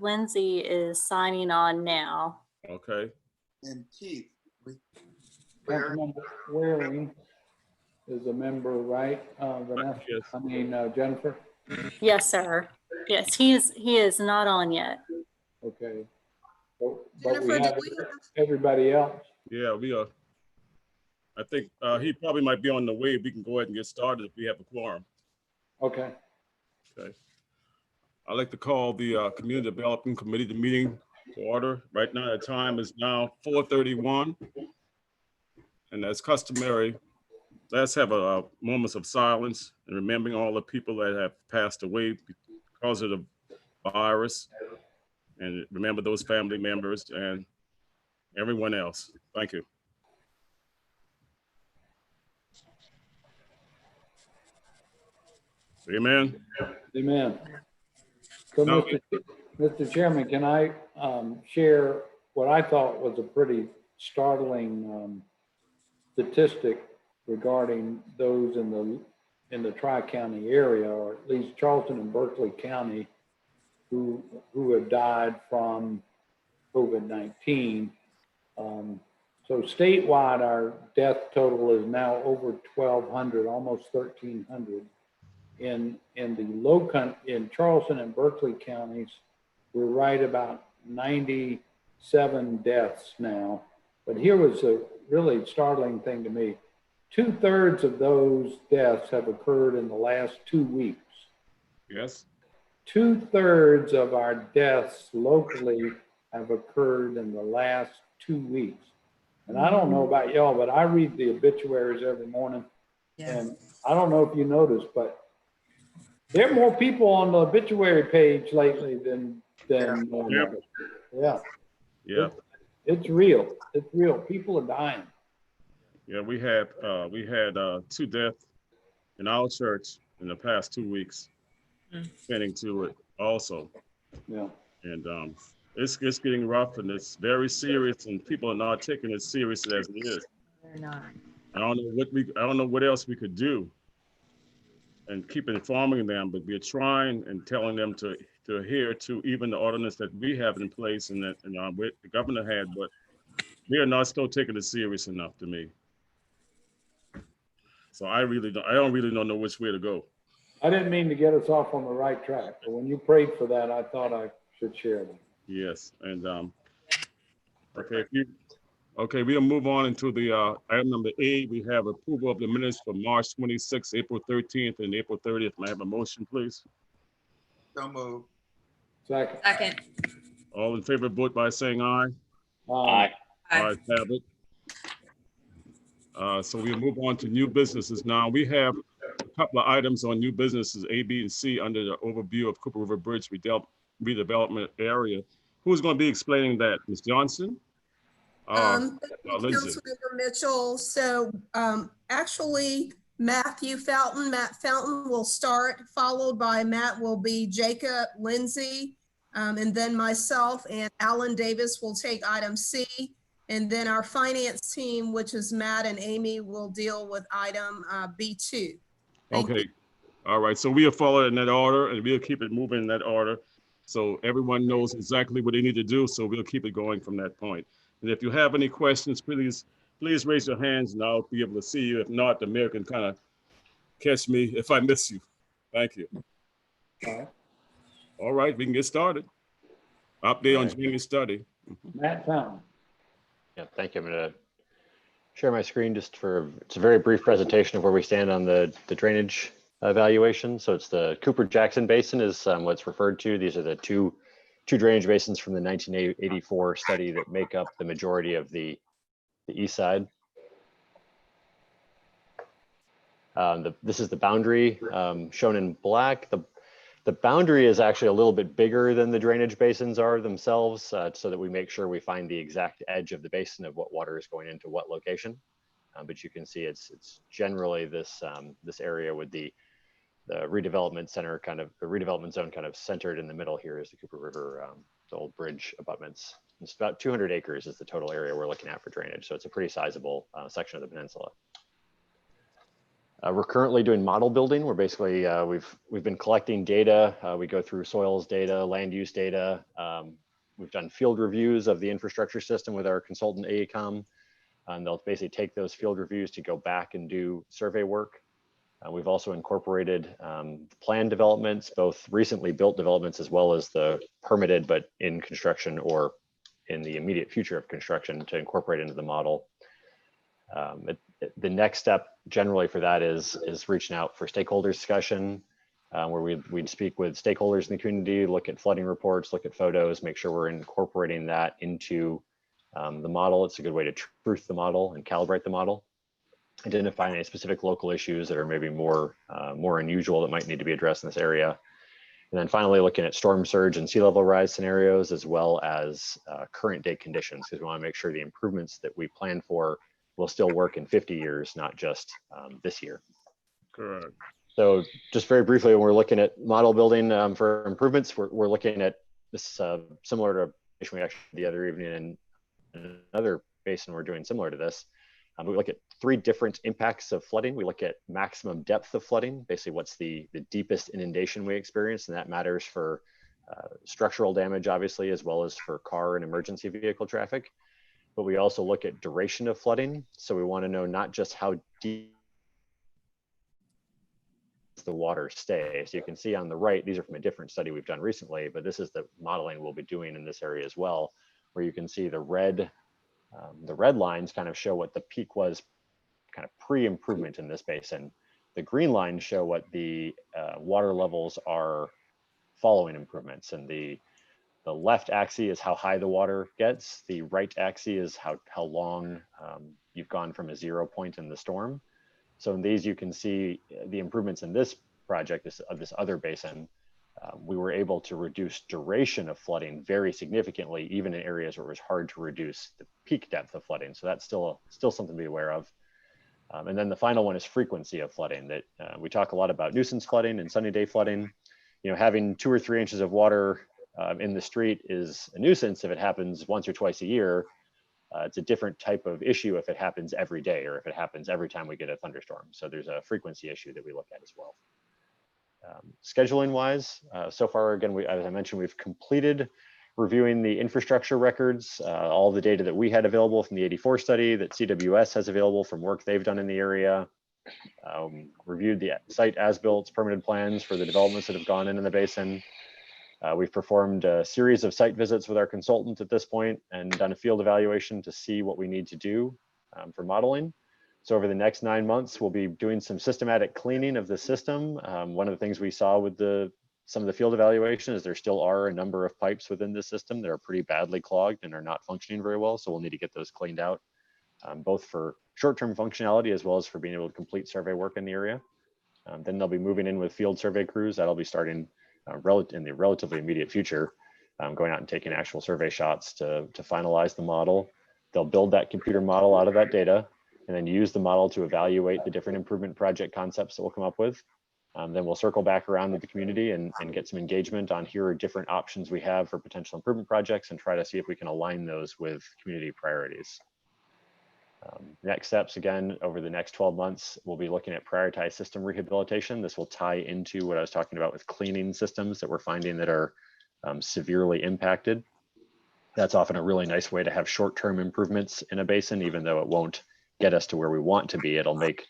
Lindsay is signing on now. Okay. And Keith, Councilmember Waring is a member, right, Vanessa? Yes. I mean, Jennifer? Yes, sir. Yes, he is not on yet. Okay. But Jennifer, we have everybody else. Yeah, we are. I think he probably might be on the way. We can go ahead and get started if we have a quorum. Okay. Okay. I'd like to call the Community Development Committee meeting to order. Right now, the time is now 4:31. And as customary, let's have a moments of silence and remembering all the people that have passed away because of the virus. And remember those family members and everyone else. Thank you. Amen. Amen. So, No. Mr. Chairman, can I share what I thought was a pretty startling statistic regarding those in the Tri-County area, or at least Charleston and Berkeley County, who have died from COVID-19. So statewide, our death total is now over 1,200, almost 1,300. In in Charleston and Berkeley counties, we're right about 97 deaths now. But here was a really startling thing to me. 2/3 of those deaths have occurred in the last 2 weeks. Yes. 2/3 of our deaths locally have occurred in the last 2 weeks. And I don't know about y'all, but I read the obituaries every morning. Yes. And I don't know if you noticed, but there are more people on the obituary page lately than normal. Yeah. Yeah. It's real. It's real. People are dying. Yeah, we had 2 deaths in our church in the past 2 weeks, tending to it also. Yeah. And it's getting rough and it's very serious, and people are not taking it serious as it is. They're not. I don't know what else we could do, and keep informing them, but we're trying and telling them to adhere to even the ordinance that we have in place and that the governor had, but we are not still taking it serious enough to me. So I don't really know which way to go. I didn't mean to get us off on the right track, but when you prayed for that, I thought I should share that. Yes, and okay, we'll move on into the item number 8. We have approval of the minutes for March 26th, April 13th, and April 30th. May I have a motion, please? so moved. Second. All in favor, vote by saying aye. Aye. Ayes have it. So we'll move on to new businesses now. We have a couple of items on new businesses, A, B, and C, under the overview of Cooper River Bridge redevelopment area. Who's going to be explaining that? Ms. Johnson? Lindsay. Councilmember Mitchell. So actually, Matt Fountain will start, followed by Matt will be Jacob, Lindsay, and then myself, and Alan Davis will take item C. And then our finance team, which is Matt and Amy, will deal with item B2. Okay. All right. So we'll follow it in that order, and we'll keep it moving in that order, so everyone knows exactly what they need to do. So we'll keep it going from that point. And if you have any questions, please raise your hands, and I'll be able to see you. If not, the mayor can kind of catch me if I miss you. Thank you. All right, we can get started. Update on Jamie's study. Matt Fountain. Yeah, thank you. I'm going to share my screen it's a very brief presentation of where we stand on the drainage evaluation. So it's the Cooper-Jackson Basin is what's referred to. These are the two drainage basins from the 1984 study that make up the majority of the east side. This is the boundary shown in black. The boundary is actually a little bit bigger than the drainage basins are themselves, so that we make sure we find the exact edge of the basin of what water is going into what location. But you can see it's generally this area with the redevelopment center the redevelopment zone kind of centered in the middle here is the Cooper River, the old bridge abutments. It's about 200 acres is the total area we're looking at for drainage. So it's a pretty sizable section of the peninsula. We're currently doing model building. We're basically, we've been collecting data. We go through soils data, land use data. We've done field reviews of the infrastructure system with our consultant AECOM. And they'll basically take those field reviews to go back and do survey work. We've also incorporated plan developments, both recently built developments as well as the permitted but in construction or in the immediate future of construction to incorporate into the model. The next step generally for that is reaching out for stakeholder discussion, where we'd speak with stakeholders in the community, look at flooding reports, look at photos, make sure we're incorporating that into the model. It's a good way to truth the model and calibrate the model. Identifying any specific local issues that are maybe more unusual that might need to be addressed in this area. And then finally looking at storm surge and sea level rise scenarios, as well as current day conditions, because we want to make sure the improvements that we plan for will still work in 50 years, not just this year. Correct. So just very briefly, when we're looking at model building for improvements, we're looking at this similar to we actually the other evening in another basin we're doing similar to this. We look at 3 different impacts of flooding. We look at maximum depth of flooding, basically what's the deepest inundation we experience, and that matters for structural damage, obviously, as well as for car and emergency vehicle traffic. But we also look at duration of flooding. So we want to know not just how deep the water stay. So you can see on the right, these are from a different study we've done recently, but this is the modeling we'll be doing in this area as well, where you can see the red lines kind of show what the peak was kind of pre-improvement in this basin. The green lines show what the water levels are following improvements, and the left axis is how high the water gets. The right axis is how long you've gone from a 0 point in the storm. So in these, you can see the improvements in this project, this other basin. We were able to reduce duration of flooding very significantly, even in areas where it was hard to reduce the peak depth of flooding. So that's still something to be aware of. And then the final one is frequency of flooding. That we talk a lot about nuisance flooding and sunny day flooding. You know, having 2 or 3 inches of water in the street is a nuisance if it happens once or twice a year. It's a different type of issue if it happens every day or if it happens every time we get a thunderstorm. So there's a frequency issue that we look at as well. Scheduling wise, so far, again, as I mentioned, we've completed reviewing the infrastructure records, all the data that we had available from the 84 study that CWS has available from work they've done in the area. Reviewed the site as-built permitted plans for the developments that have gone in the basin. We've performed a series of site visits with our consultant at this point and done a field evaluation to see what we need to do for modeling. So over the next 9 months, we'll be doing some systematic cleaning of the system. One of the things we saw with some of the field evaluation is there still are a number of pipes within the system that are pretty badly clogged and are not functioning very well. So we'll need to get those cleaned out, both for short-term functionality as well as for being able to complete survey work in the area. Then they'll be moving in with field survey crews. That'll be starting in the relatively immediate future, going out and taking actual survey shots to finalize the model. They'll build that computer model out of that data and then use the model to evaluate the different improvement project concepts that we'll come up with. Then we'll circle back around with the community and get some engagement on here are different options we have for potential improvement projects and try to see if we can align those with community priorities. Next steps, again, over the next 12 months, we'll be looking at prioritized system rehabilitation. This will tie into what I was talking about with cleaning systems that we're finding that are severely impacted. That's often a really nice way to have short-term improvements in a basin, even though it won't get us to where we want to be. It'll make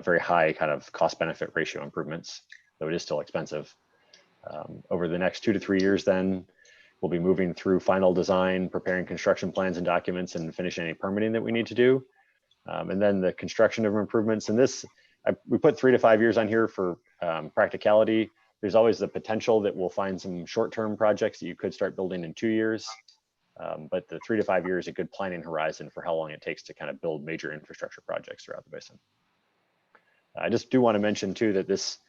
very high kind of cost-benefit ratio improvements, though it is still expensive. Over the next 2 to 3 years, then, we'll be moving through final design, preparing construction plans and documents, and finishing any permitting that we need to do. And then the construction of improvements. And this, we put 3 to 5 years on here for practicality. There's always the potential that we'll find some short-term projects that you could start building in 2 years. But the 3 to 5 years is a good planning horizon for how long it takes to kind of build major infrastructure projects throughout the basin. I just do want to mention too that this,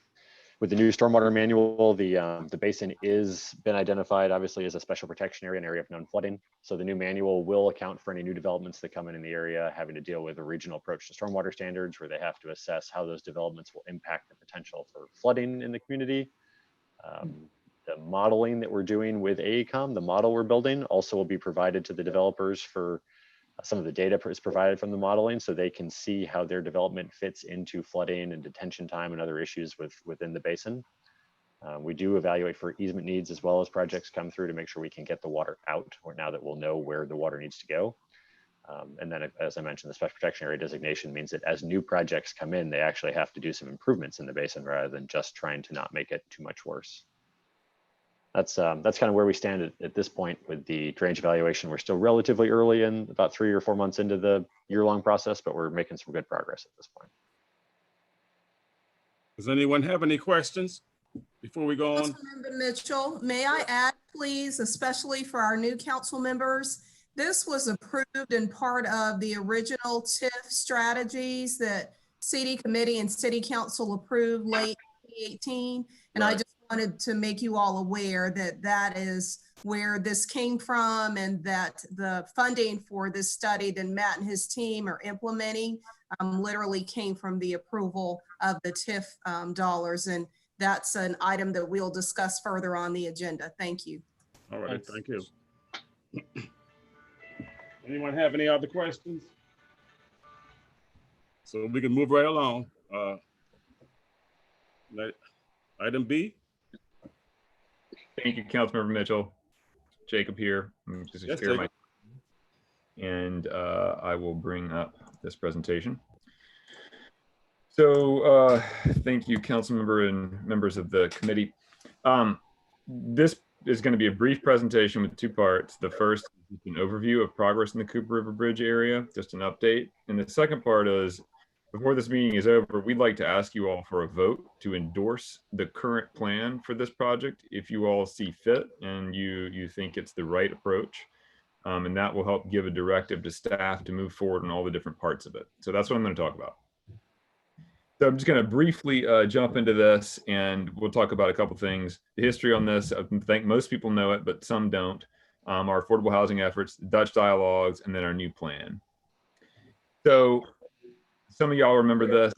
with the new stormwater manual, the basin is been identified obviously as a special protection area, an area of known flooding. So the new manual will account for any new developments that come in the area, having to deal with a regional approach to stormwater standards, where they have to assess how those developments will impact the potential for flooding in the community. The modeling that we're doing with AECOM, the model we're building, also will be provided to the developers for some of the data is provided from the modeling, so they can see how their development fits into flooding and detention time and other issues within the basin. We do evaluate for easement needs as well as projects come through to make sure we can get the water out, or now that we'll know where the water needs to go. And then, as I mentioned, the special protection area designation means that as new projects come in, they actually have to do some improvements in the basin rather than just trying to not make it too much worse. That's kind of where we stand at this point with the drainage evaluation. We're still relatively early in, about 3 or 4 months into the year-long process, but we're making some good progress at this point. Does anyone have any questions before we go on? Councilmember Mitchell, may I add, please, especially for our new council members, this was approved in part of the original TIF strategies that CD committee and city council approved late 2018. And I Right. just wanted to make you all aware that that is where this came from, and that the funding for this study that Matt and his team are implementing literally came from the approval of the TIF dollars. And that's an item that we'll discuss further on the agenda. Thank you. All right, Thanks. thank you. Anyone have any other questions? So we can move right along. Item B. Thank you, Councilmember Mitchell. Jacob here. I'm just Yes, share Jacob. and I will bring up this presentation. So thank you, Councilmember and members of the committee. This is going to be a brief presentation with 2 parts. The first is an overview of progress in the Cooper River Bridge area, just an update. And the second part is, before this meeting is over, we'd like to ask you all for a vote to endorse the current plan for this project if you all see fit and you think it's the right approach. And that will help give a directive to staff to move forward on all the different parts of it. So that's what I'm going to talk about. So I'm just going to briefly jump into this, and we'll talk about a couple things. The history on this, I think most people know it, but some don't. Our affordable housing efforts, Dutch dialogues, and then our new plan. So some of y'all remember this.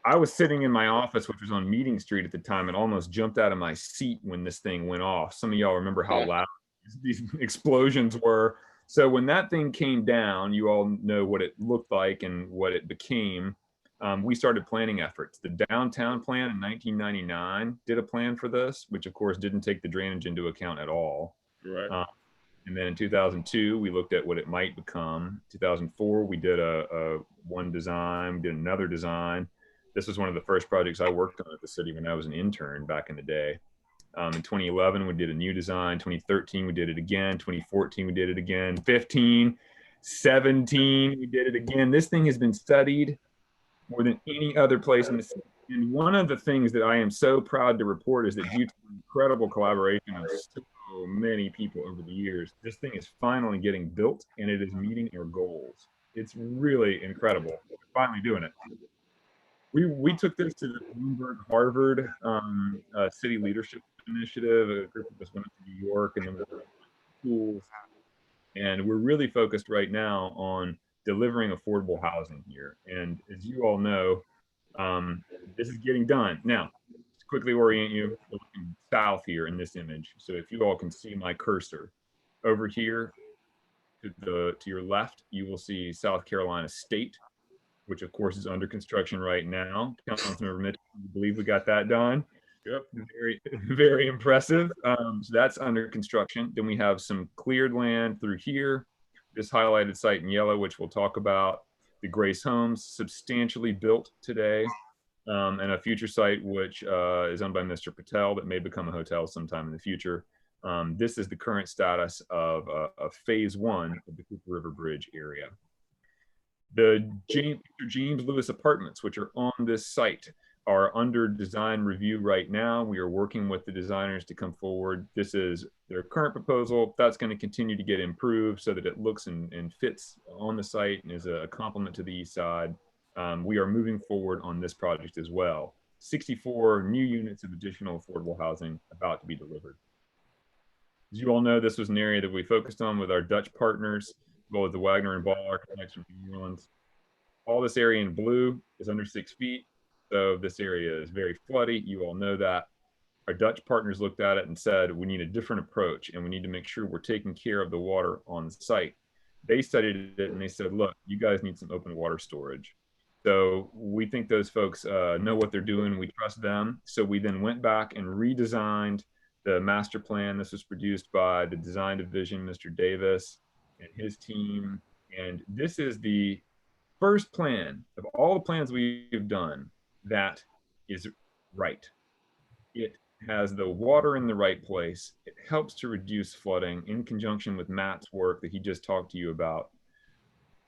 I was sitting in my office, which was on Meeting Street at the time, and almost jumped out of my seat when this thing went off. Some of y'all remember how loud these explosions were. So when that thing came down, you all know what it looked like and what it became. We started planning efforts. The downtown plan in 1999 did a plan for this, which of course didn't take the drainage into account at all. Right. And then in 2002, we looked at what it might become. 2004, we did one design, we did another design. This was one of the first projects I worked on at the city when I was an intern back in the day. In 2011, we did a new design. 2013, we did it again. 2014, we did it again. 15, 17, we did it again. This thing has been studied more than any other place in the city. And one of the things that I am so proud to report is that due to incredible collaboration of so many people over the years, this thing is finally getting built and it is meeting our goals. It's really incredible. We're finally doing it. We took this to the Bloomberg Harvard City Leadership Initiative. A group of us went up to New York and then we were schools. And we're really focused right now on delivering affordable housing here. And as you all know, this is getting done. Now, to quickly orient you, we're looking south here in this image. So if you all can see my cursor over here to your left, you will see South Carolina State, which of course is under construction right now. Councilmember Mitchell, I believe we got that done. Yep. Very, very impressive. So that's under construction. Then we have some cleared land through here. This highlighted site in yellow, which we'll talk about. The Grace Homes, substantially built today. And a future site, which is owned by Mr. Patel, that may become a hotel sometime in the future. This is the current status of phase 1 of the Cooper River Bridge area. The James Lewis apartments, which are on this site, are under design review right now. We are working with the designers to come forward. This is their current proposal. That's going to continue to get improved so that it looks and fits on the site and is a complement to the east side. We are moving forward on this project as well. 64 new units of additional affordable housing about to be delivered. As you all know, this was an area that we focused on with our Dutch partners, as well as the Wagner and Ball architects from New Orleans. All this area in blue is under 6 feet. So this area is very floody. You all know that. Our Dutch partners looked at it and said, we need a different approach and we need to make sure we're taking care of the water on the site. They studied it and they said, look, you guys need some open water storage. So we think those folks know what they're doing. We trust them. So we then went back and redesigned the master plan. This was produced by the design division, Mr. Davis and his team. And this is the first plan of all the plans we've done that is right. It has the water in the right place. It helps to reduce flooding in conjunction with Matt's work that he just talked to you about.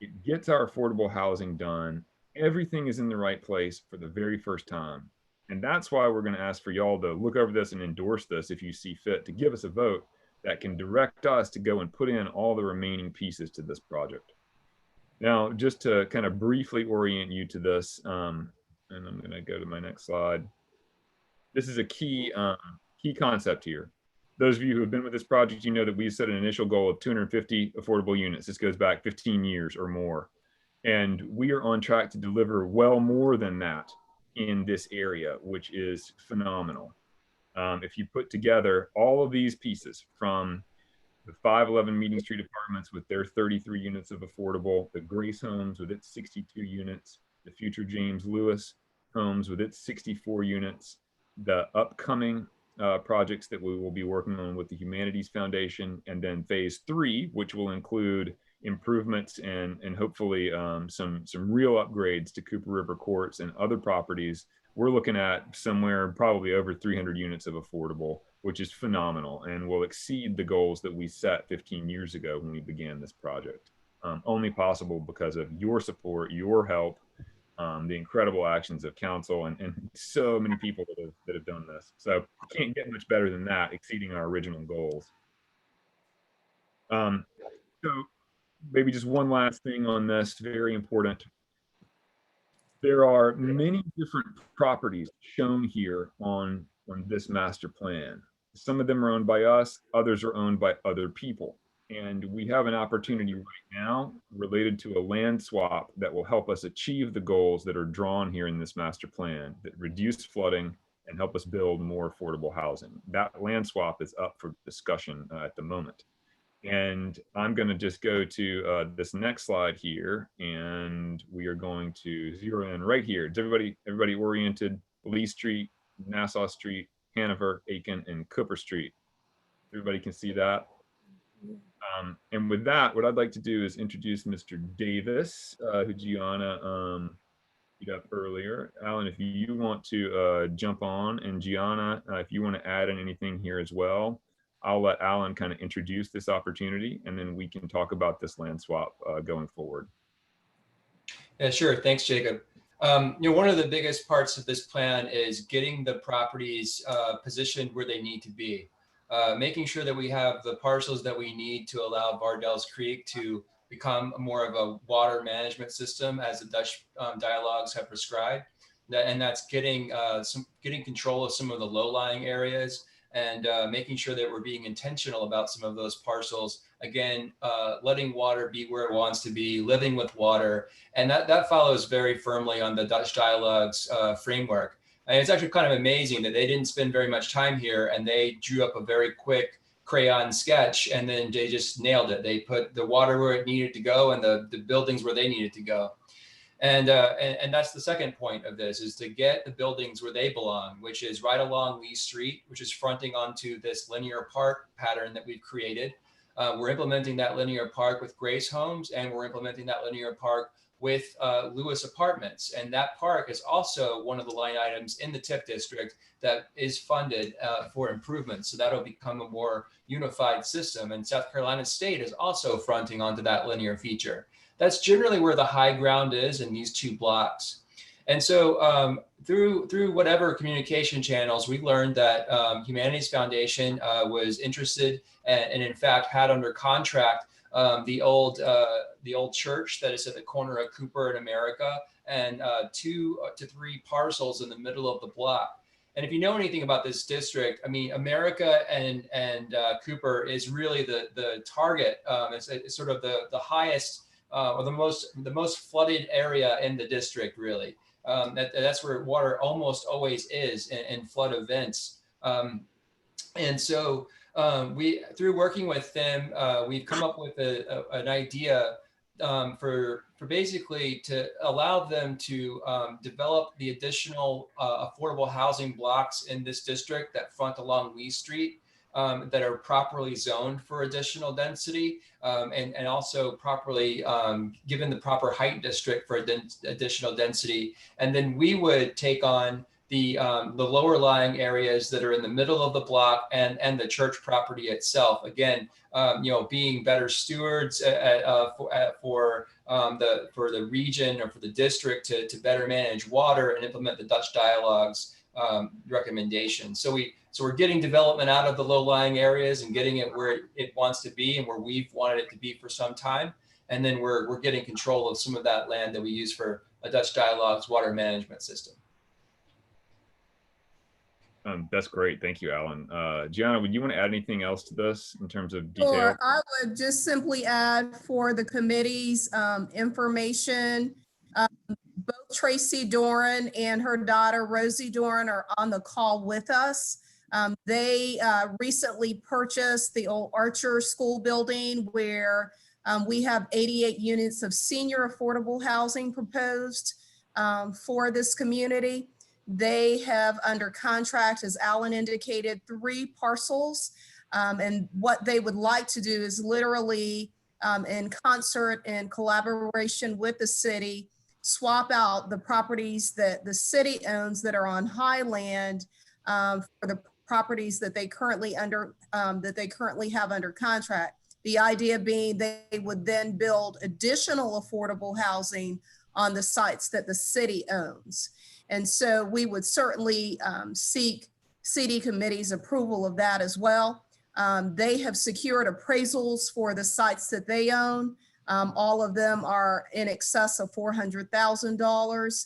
It gets our affordable housing done. Everything is in the right place for the very first time. And that's why we're going to ask for y'all to look over this and endorse this if you see fit, to give us a vote that can direct us to go and put in all the remaining pieces to this project. Now, just to kind of briefly orient you to this, and I'm going to go to my next slide. This is a key concept here. Those of you who have been with this project, you know that we set an initial goal of 250 affordable units. This goes back 15 years or more. And we are on track to deliver well more than that in this area, which is phenomenal. If you put together all of these pieces, from the 511 Meeting Street apartments with their 33 units of affordable, the Grace Homes with its 62 units, the future James Lewis Homes with its 64 units, the upcoming projects that we will be working on with the Humanities Foundation, and then phase 3, which will include improvements and hopefully some real upgrades to Cooper River Courts and other properties. We're looking at somewhere probably over 300 units of affordable, which is phenomenal and will exceed the goals that we set 15 years ago when we began this project. Only possible because of your support, your help, the incredible actions of council and so many people that have done this. So can't get much better than that, exceeding our original goals. So maybe just one last thing on this, very important. There are many different properties shown here on this master plan. Some of them are owned by us, others are owned by other people. And we have an opportunity right now related to a land swap that will help us achieve the goals that are drawn here in this master plan, that reduce flooding and help us build more affordable housing. That land swap is up for discussion at the moment. And I'm going to just go to this next slide here, and we are going to zero in right here. Is everybody oriented? Lee Street, Nassau Street, Hanover, Aiken, and Cooper Street. Everybody can see that. And with that, what I'd like to do is introduce Mr. Davis, who Gianna beat up earlier. Alan, if you want to jump on, and Gianna, if you want to add in anything here as well, I'll let Alan kind of introduce this opportunity, and then we can talk about this land swap going forward. Yeah, sure. Thanks, Jacob. One of the biggest parts of this plan is getting the properties positioned where they need to be. Making sure that we have the parcels that we need to allow Bardell's Creek to become more of a water management system as the Dutch dialogues have prescribed. And that's getting control of some of the low-lying areas, and making sure that we're being intentional about some of those parcels. Again, letting water be where it wants to be, living with water. And that follows very firmly on the Dutch dialogues framework. And it's actually kind of amazing that they didn't spend very much time here, and they drew up a very quick crayon sketch, and then they just nailed it. They put the water where it needed to go and the buildings where they needed to go. And that's the second point of this, is to get the buildings where they belong, which is right along Lee Street, which is fronting onto this linear park pattern that we've created. We're implementing that linear park with Grace Homes, and we're implementing that linear park with Lewis Apartments. And that park is also one of the line items in the TIF district that is funded for improvements. So that'll become a more unified system. And South Carolina State is also fronting onto that linear feature. That's generally where the high ground is in these two blocks. And so through whatever communication channels, we learned that Humanities Foundation was interested and in fact had under contract the old church that is at the corner of Cooper and America, and 2 to 3 parcels in the middle of the block. And if you know anything about this district, I mean, America and Cooper is really the target. It's sort of the highest or the most flooded area in the district, really. That's where water almost always is in flood events. And so Through working with them, we've come up with an idea for basically to allow them to develop the additional affordable housing blocks in this district that front along Lee Street that are properly zoned for additional density and also properly given the proper height district for additional density. And then we would take on the lower lying areas that are in the middle of the block and the church property itself. Again, being better stewards for the region or for the district to better manage water and implement the Dutch Dialogue's recommendations. So we're getting development out of the low-lying areas and getting it where it wants to be and where we've wanted it to be for some time. And then we're getting control of some of that land that we use for a Dutch Dialogue's water management system. That's great. Thank you, Alan. Gianna, would you want to add anything else to this in terms of detail? Sure, I would just simply add for the committee's information, both Tracy Doran and her daughter Rosie Doran are on the call with us. They recently purchased the old Archer School building where we have 88 units of senior affordable housing proposed for this community. They have under contract, as Alan indicated, 3 parcels. And what they would like to do is literally in concert and collaboration with the city, swap out the properties that the city owns that are on highland for the properties that they currently have under contract. The idea being they would then build additional affordable housing on the sites that the city owns. And so we would certainly seek CD committee's approval of that as well. They have secured appraisals for the sites that they own. All of them are in excess of $400,000.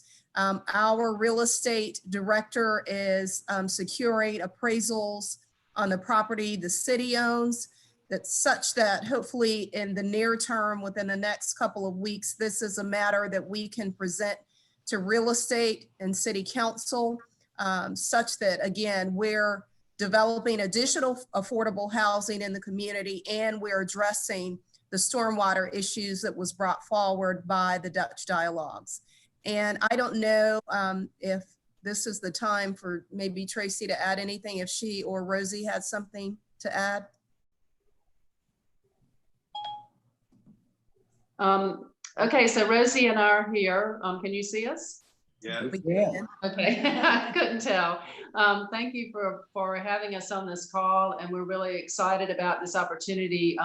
Our real estate director is securing appraisals on the property the city owns. That's such that hopefully in the near term, within the next couple of weeks, this is a matter that we can present to real estate and city council, such that, again, we're developing additional affordable housing in the community and we're addressing the stormwater issues that was brought forward by the Dutch Dialogues. And I don't know if this is the time for maybe Tracy to add anything, if she or Rosie had something to add. Okay, so Rosie and I are here. Can you see us? Yeah. Yeah. Okay, I couldn't tell. Thank you for having us on this call, and we're really excited about this opportunity.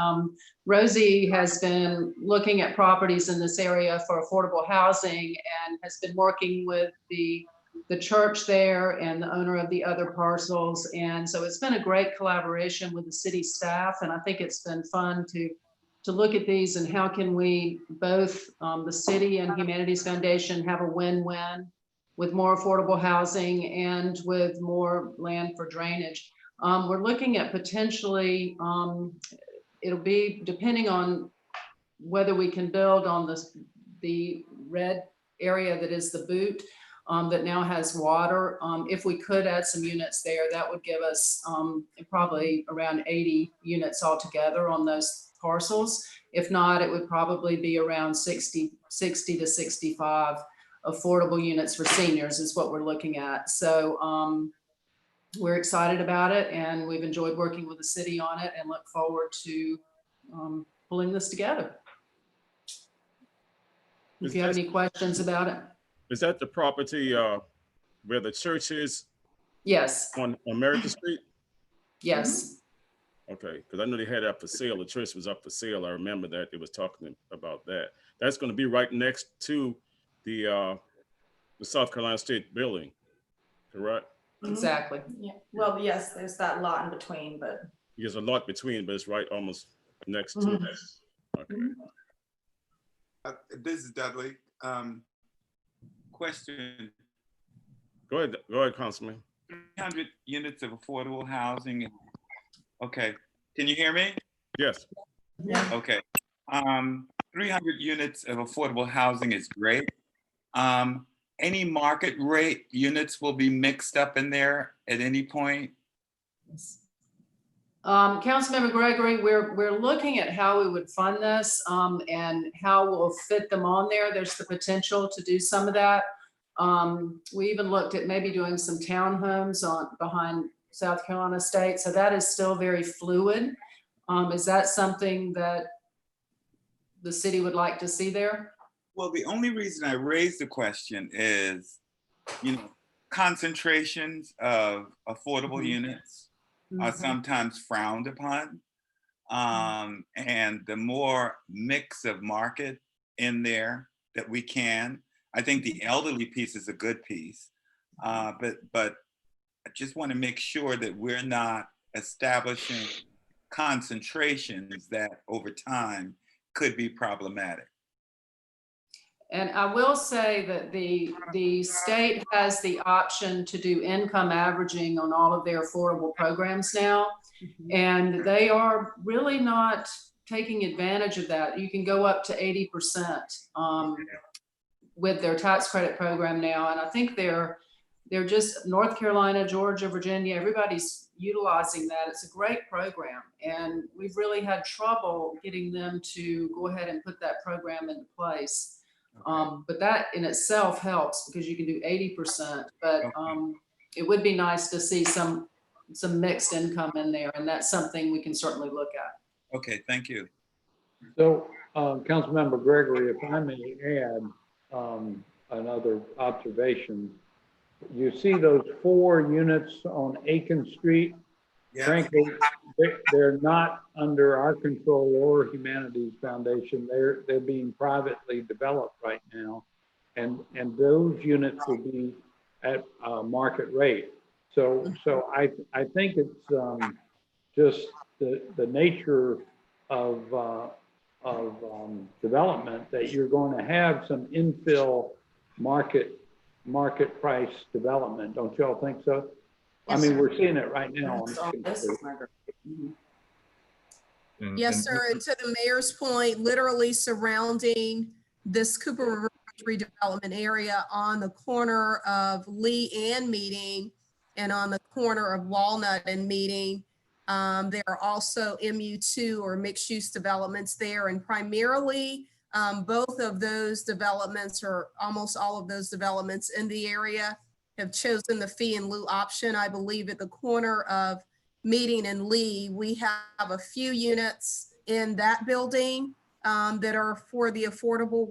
Rosie has been looking at properties in this area for affordable housing and has been working with the church there and the owner of the other parcels. And so it's been a great collaboration with the city staff, and I think it's been fun to look at these and how can we both the city and Humanities Foundation have a win-win with more affordable housing and with more land for drainage. We're looking at potentially, it'll be depending on whether we can build on the red area that is the boot that now has water. If we could add some units there, that would give us probably around 80 units altogether on those parcels. If not, it would probably be around 60 to 65 affordable units for seniors is what we're looking at. So we're excited about it and we've enjoyed working with the city on it and look forward to pulling this together. If you have any questions about it. Is that the property where the church is? Yes. On American Street? Yes. Okay, because I know they had that for sale. The church was up for sale. I remember that it was talking about that. That's going to be right next to the South Carolina State building, correct? Exactly. Yeah. Well, yes, there's that lot in between, but There's a lot between, but it's right almost next to it. Okay. This is Dudley. Question, Go ahead, Councilman. 300 units of affordable housing. Okay, can you hear me? Yes. Okay. 300 units of affordable housing is great. Any market rate units will be mixed up in there at any point? Councilmember Gregory, we're looking at how we would fund this, and how we'll fit them on there. There's the potential to do some of that. We even looked at maybe doing some townhomes behind South Carolina State. So that is still very fluid. Is that something that the city would like to see there? Well, the only reason I raised the question is, concentrations of affordable units are sometimes frowned upon. And the more mix of market in there that we can, I think the elderly piece is a good piece. But I just want to make sure that we're not establishing concentrations that over time could be problematic. And I will say that the state has the option to do income averaging on all of their affordable programs now. And they are really not taking advantage of that. You can go up to 80% with their tax credit program now. And I think they're just North Carolina, Georgia, Virginia, everybody's utilizing that. It's a great program. And we've really had trouble getting them to go ahead and put that program into place. But that in itself helps because you can do 80%, but it would be nice to see some mixed income in there, and that's something we can certainly look at. Okay, thank you. So, Councilmember Gregory, if I may add another observation. You see those 4 units on Aiken Street? Yes. Frankly, they're not under our control or Humanities Foundation. They're being privately developed right now, and those units will be at market rate. So I think it's just the nature of development that you're going to have some infill market price development. Don't y'all think so? Yes, I mean, sir. we're seeing it right now. Yes, sir. And to the mayor's point, literally surrounding this Cooper River redevelopment area on the corner of Lee and Meeting and on the corner of Walnut and Meeting. There are also MU2 or mixed use developments there, and primarily both of those developments, or almost all of those developments in the area, have chosen the fee in lieu option. I believe at the corner of Meeting and Lee, we have a few units in that building that are for the affordable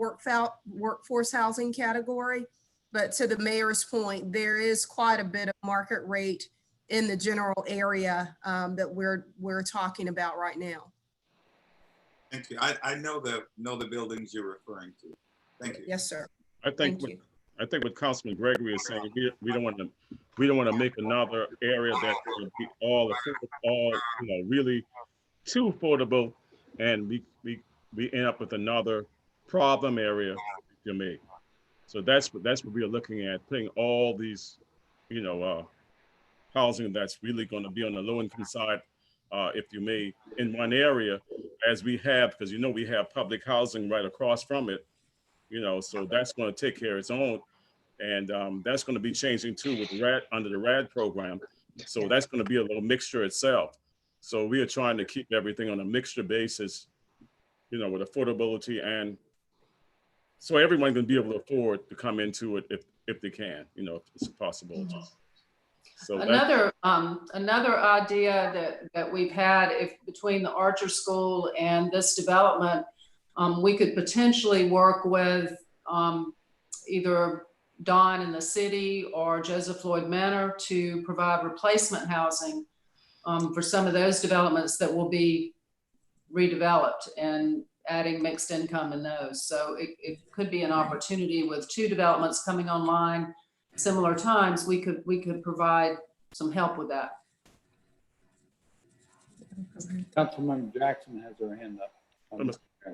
workforce housing category. But to the mayor's point, there is quite a bit of market rate in the general area that we're talking about right now. Thank you. I know the buildings you're referring to. Thank you. Yes, sir. I think what Councilman Gregory is saying, we don't want to make another area that would be all really too affordable, and we end up with another problem area to make. So that's what we are looking at, putting all these, housing that's really going to be on the low income side, if you may, in one area, as we have, because we have public housing right across from it, so that's going to take care of its own. And that's going to be changing too with under the RAD program. So that's going to be a little mixture itself. So we are trying to keep everything on a mixture basis, with affordability, and so everyone can be able to afford to come into it if they can, if it's possible. So another idea that we've had, if between the Archer School and this development, we could potentially work with either Don in the city or Joseph Floyd Manor to provide replacement housing for some of those developments that will be redeveloped, and adding mixed income in those. So it could be an opportunity with 2 developments coming online similar times. We could provide some help with that. Councilman Jackson has her hand up.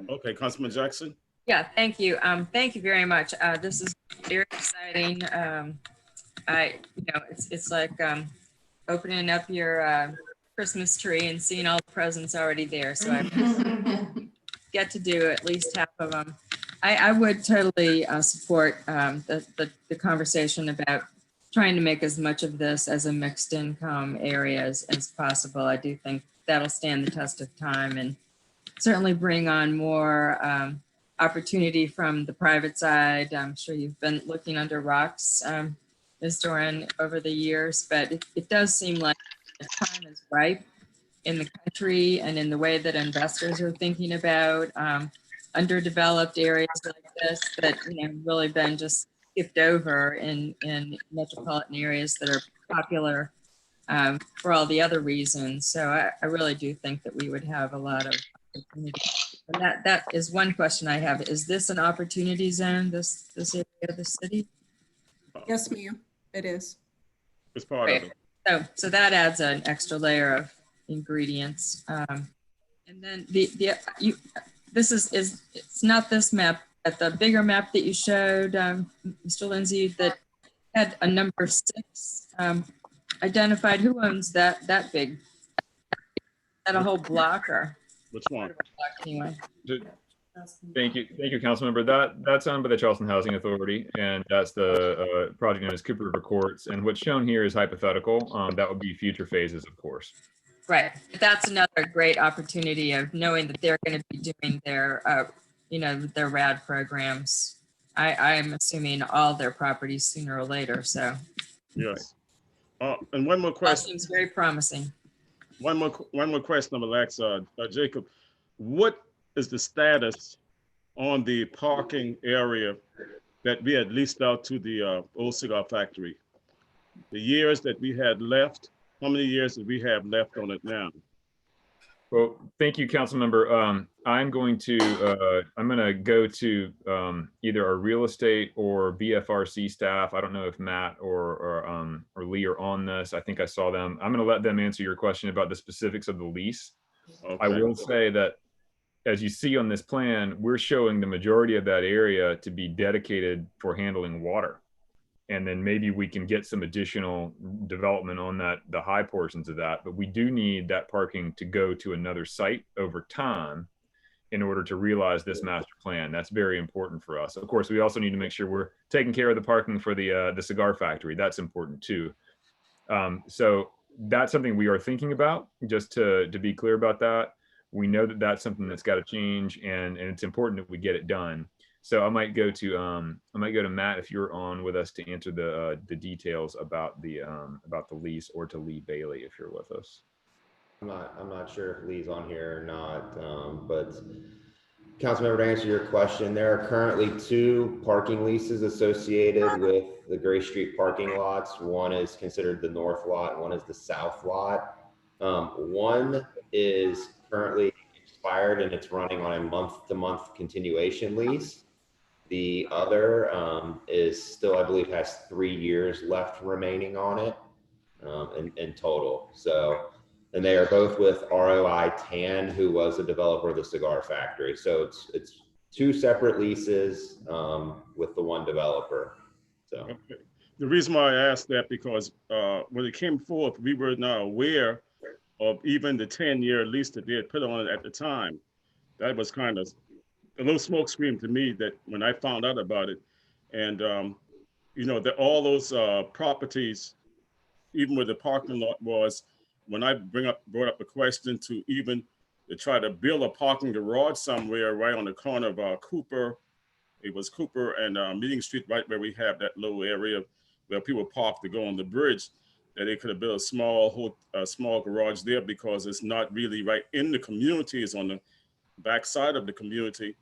Okay, Councilman Jackson. Yeah, thank you. Thank you very much. This is very exciting. It's like opening up your Christmas tree and seeing all the presents already there. So I get to do at least half of them. I would totally support the conversation about trying to make as much of this as a mixed income area as possible. I do think that'll stand the test of time and certainly bring on more opportunity from the private side. I'm sure you've been looking under rocks, Ms. Doran, over the years, but it does seem like the time is ripe in the country and in the way that investors are thinking about underdeveloped areas like this that, you know, really been just skipped over in metropolitan areas that are popular for all the other reasons. So I really do think that we would have a lot of opportunity. And that is one question I have. Is this an opportunity zone, this area of the city? Yes, ma'am, it is. It's part of it. So that adds an extra layer of ingredients. And then this is it's not this map, but the bigger map that you showed, Mr. Lindsay, that had a number 6 identified. Who owns that big? Is that a whole block or? Which one? Anyway. Thank you, Councilmember. That's owned by the Charleston Housing Authority, and that's the project known as Cooper River Courts. And what's shown here is hypothetical. That would be future phases, of course. Right. That's another great opportunity of knowing that they're going to be doing their, their RAD programs. I'm assuming all their properties sooner or later. So. Yes. And one more question. That seems very promising. One more question, Alex. Jacob, what is the status on the parking area that we had leased out to the old cigar factory? The years that we had left, how many years did we have left on it now? Well, thank you, Councilmember. I'm going to go to either our real estate or BFRC staff. I don't know if Matt or Lee are on this. I think I saw them. I'm going to let them answer your question about the specifics of the lease. Okay. I will say that, as you see on this plan, we're showing the majority of that area to be dedicated for handling water. And then maybe we can get some additional development on the high portions of that. But we do need that parking to go to another site over time in order to realize this master plan. That's very important for us. Of course, we also need to make sure we're taking care of the parking for the cigar factory. That's important too. So that's something we are thinking about, just to be clear about that. We know that that's something that's got to change, and it's important that we get it done. So I might go to Matt if you're on with us to answer the details about the lease, or to Lee Bailey if you're with us. I'm not sure if Lee's on here or not, but Councilmember, to answer your question, there are currently 2 parking leases associated with the Gray Street parking lots. One is considered the north lot, one is the south lot. One is currently expired and it's running on a month-to-month continuation lease. The other is still, I believe, has 3 years left remaining on it in total. So, and they are both with ROI Tan, who was the developer of the cigar factory. So it's 2 separate leases with the one developer. So okay. The reason why I asked that, because when it came forth, we were not aware of even the 10-year lease that they had put on it at the time. That was kind of a little smoke screen to me that when I found out about it. And that all those properties, even where the parking lot was, when I brought up a question to try to build a parking garage somewhere right on the corner of Cooper. It was Cooper and Meeting Street, right where we have that little area where people park to go on the bridge, that they could have built a small garage there, because it's not really right in the community. It's on the backside of the community.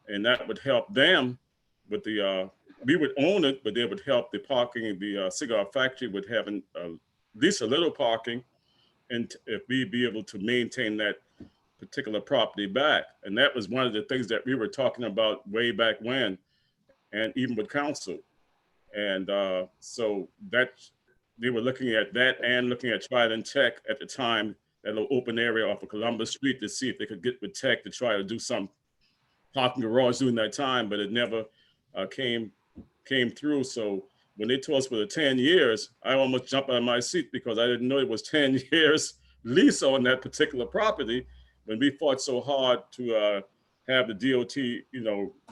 And that would help them with we would own it, but they would help the parking. The cigar factory would have at least a little parking, and if we'd be able to maintain that particular property back. And that was one of the things that we were talking about way back when, and even with council. And so that they were looking at that, and looking at Trident Tech at the time, that little open area off of Columbus Street, to see if they could get with Tech to try to do some parking garage during that time, but it never came through. So when they told us for the 10 years, I almost jumped out of my seat, because I didn't know it was 10 years lease on that particular property, when we fought so hard to have the DOT,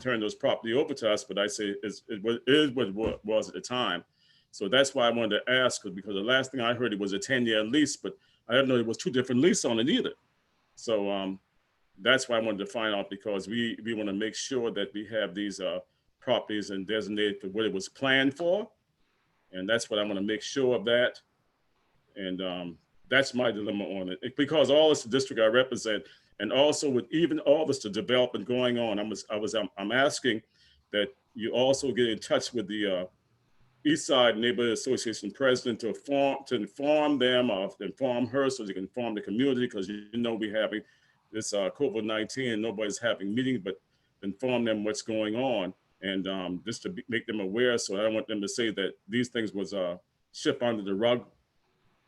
turn those property over to us. But I say it is what it was at the time. So that's why I wanted to ask, because the last thing I heard, it was a 10-year lease, but I didn't know it was 2 different leases on it either. So that's why I wanted to find out, because we want to make sure that we have these properties and designated for what it was planned for. And that's what I want to make sure of that. And that's my dilemma on it, because all this district I represent, and also with even all this development going on, I'm asking that you also get in touch with the East Side Neighborhood Association president to inform them, or inform her, so they can inform the community, because you know we're having this COVID-19 and nobody's having meetings, but inform them what's going on, and just to make them aware. So I don't want them to say that these things was shipped under the rug,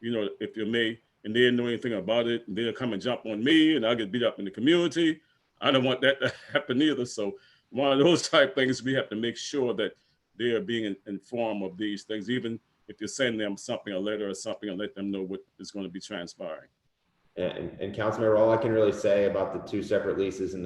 you know, if you may, and they didn't know anything about it, and they'll come and jump on me, and I'll get beat up in the community. I don't want that to happen either. So one of those type things, we have to make sure that they are being informed of these things, even if you send them something, a letter or something, and let them know what is going to be transpiring. And Councilmember, all I can really say about the two separate leases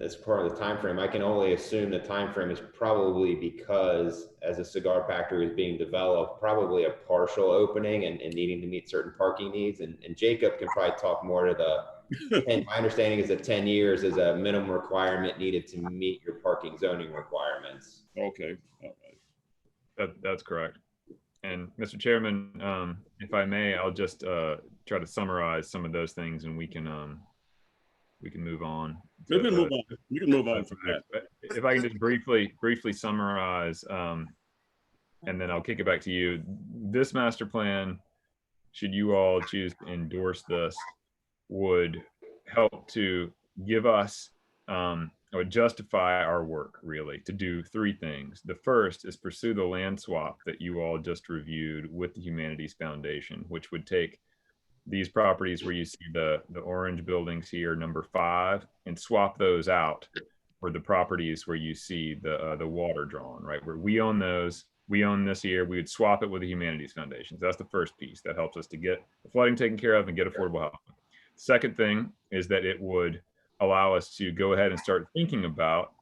as part of the time frame, I can only assume the time frame is probably because, as a cigar factory is being developed, probably a partial opening and needing to meet certain parking needs. And Jacob can probably talk more to the. And my understanding is that 10 years is a minimum requirement needed to meet your parking zoning requirements. Okay, all right. That's correct. And Mr. Chairman, if I may, I'll just try to summarize some of those things, and we can move on. We can move on. We can move on from that. If I can just briefly summarize, and then I'll kick it back to you. This master plan, should you all choose to endorse this, would help to give us or justify our work, really, to do three things. The first is pursue the land swap that you all just reviewed with the Humanities Foundation, which would take these properties where you see the orange buildings here, number 5, and swap those out for the properties where you see the water drawn, right? Where we own those, we own this here, we would swap it with the Humanities Foundation. So that's the first piece that helps us to get the flooding taken care of and get affordable housing. Second thing is that it would allow us to go ahead and start thinking about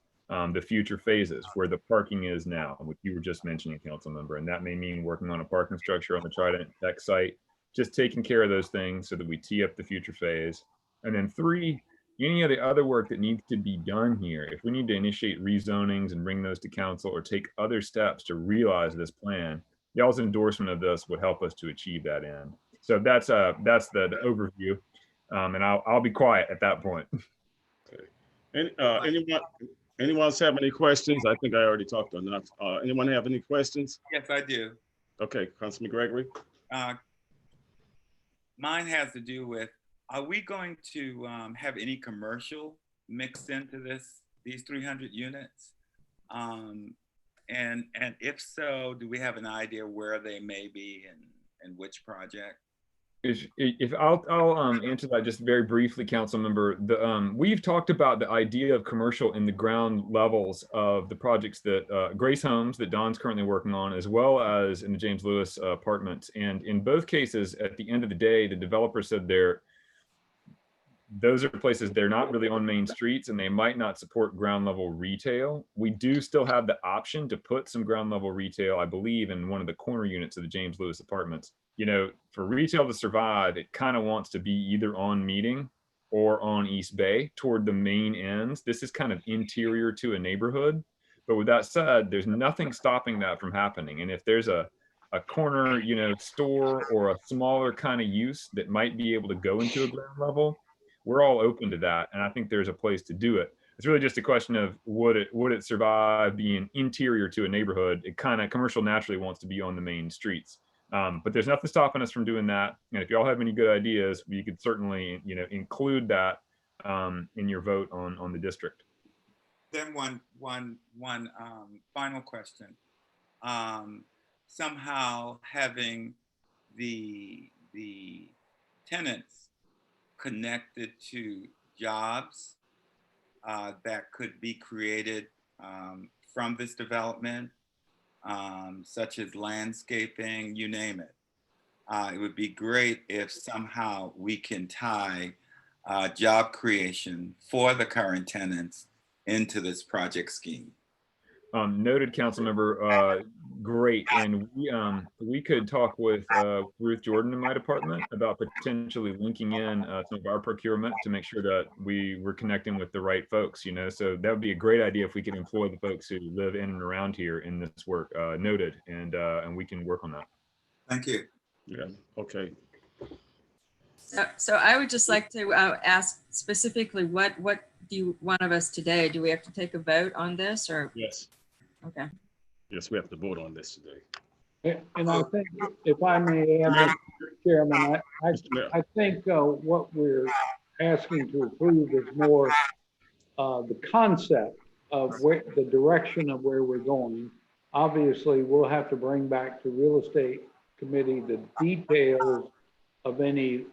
the future phases where the parking is now, which you were just mentioning, council member, and that may mean working on a parking structure on the Trident Tech site, just taking care of those things so that we tee up the future phase. And then 3, any of the other work that needs to be done here, if we need to initiate rezonings and bring those to council or take other steps to realize this plan, y'all's endorsement of this would help us to achieve that end. So that's the overview, and I'll be quiet at that point. And anyone else have any questions? I think I already talked enough. Anyone have any questions? Yes, I do. Okay, Councilman Gregory. Mine has to do with, are we going to have any commercial mixed into these 300 units? And if so, do we have an idea where they may be and which project? If I'll answer that just very briefly, council member. We've talked about the idea of commercial in the ground levels of the projects that Grace Homes that Don's currently working on, as well as in the James Lewis apartments. And in both cases, at the end of the day, the developer said those are places they're not really on main streets and they might not support ground level retail. We do still have the option to put some ground level retail, I believe, in one of the corner units of the James Lewis apartments. You know, for retail to survive, it kind of wants to be either on Meeting or on East Bay toward the main ends. This is kind of interior to a neighborhood. But with that said, there's nothing stopping that from happening. And if there's a corner, you know, store or a smaller kind of use that might be able to go into a ground level, we're all open to that. And I think there's a place to do it. It's really just a question of would it survive being interior to a neighborhood? It kind of commercial naturally wants to be on the main streets. But there's nothing stopping us from doing that. And if y'all have any good ideas, you could certainly, you know, include that in your vote on the district. Then one final question. Somehow having the tenants connected to jobs that could be created from this development, such as landscaping, you name it. It would be great if somehow we can tie job creation for the current tenants into this project scheme. Noted, council member. Great. And we could talk with Ruth Jordan in my department about potentially linking in some of our procurement to make sure that we were connecting with the right folks, you know. So that would be a great idea if we could employ the folks who live in and around here in this work. Noted. And we can work on that. Thank you. Yeah, okay. So I would just like to ask specifically, what do you want of us today? Do we have to take a vote on this or? Yes, Okay. yes, we have to vote on this today. And I think, if I may add, Mr. Chairman, I think what we're asking to approve is more the concept of where the direction of where we're going. Obviously, we'll have to bring back to real estate committee the details of any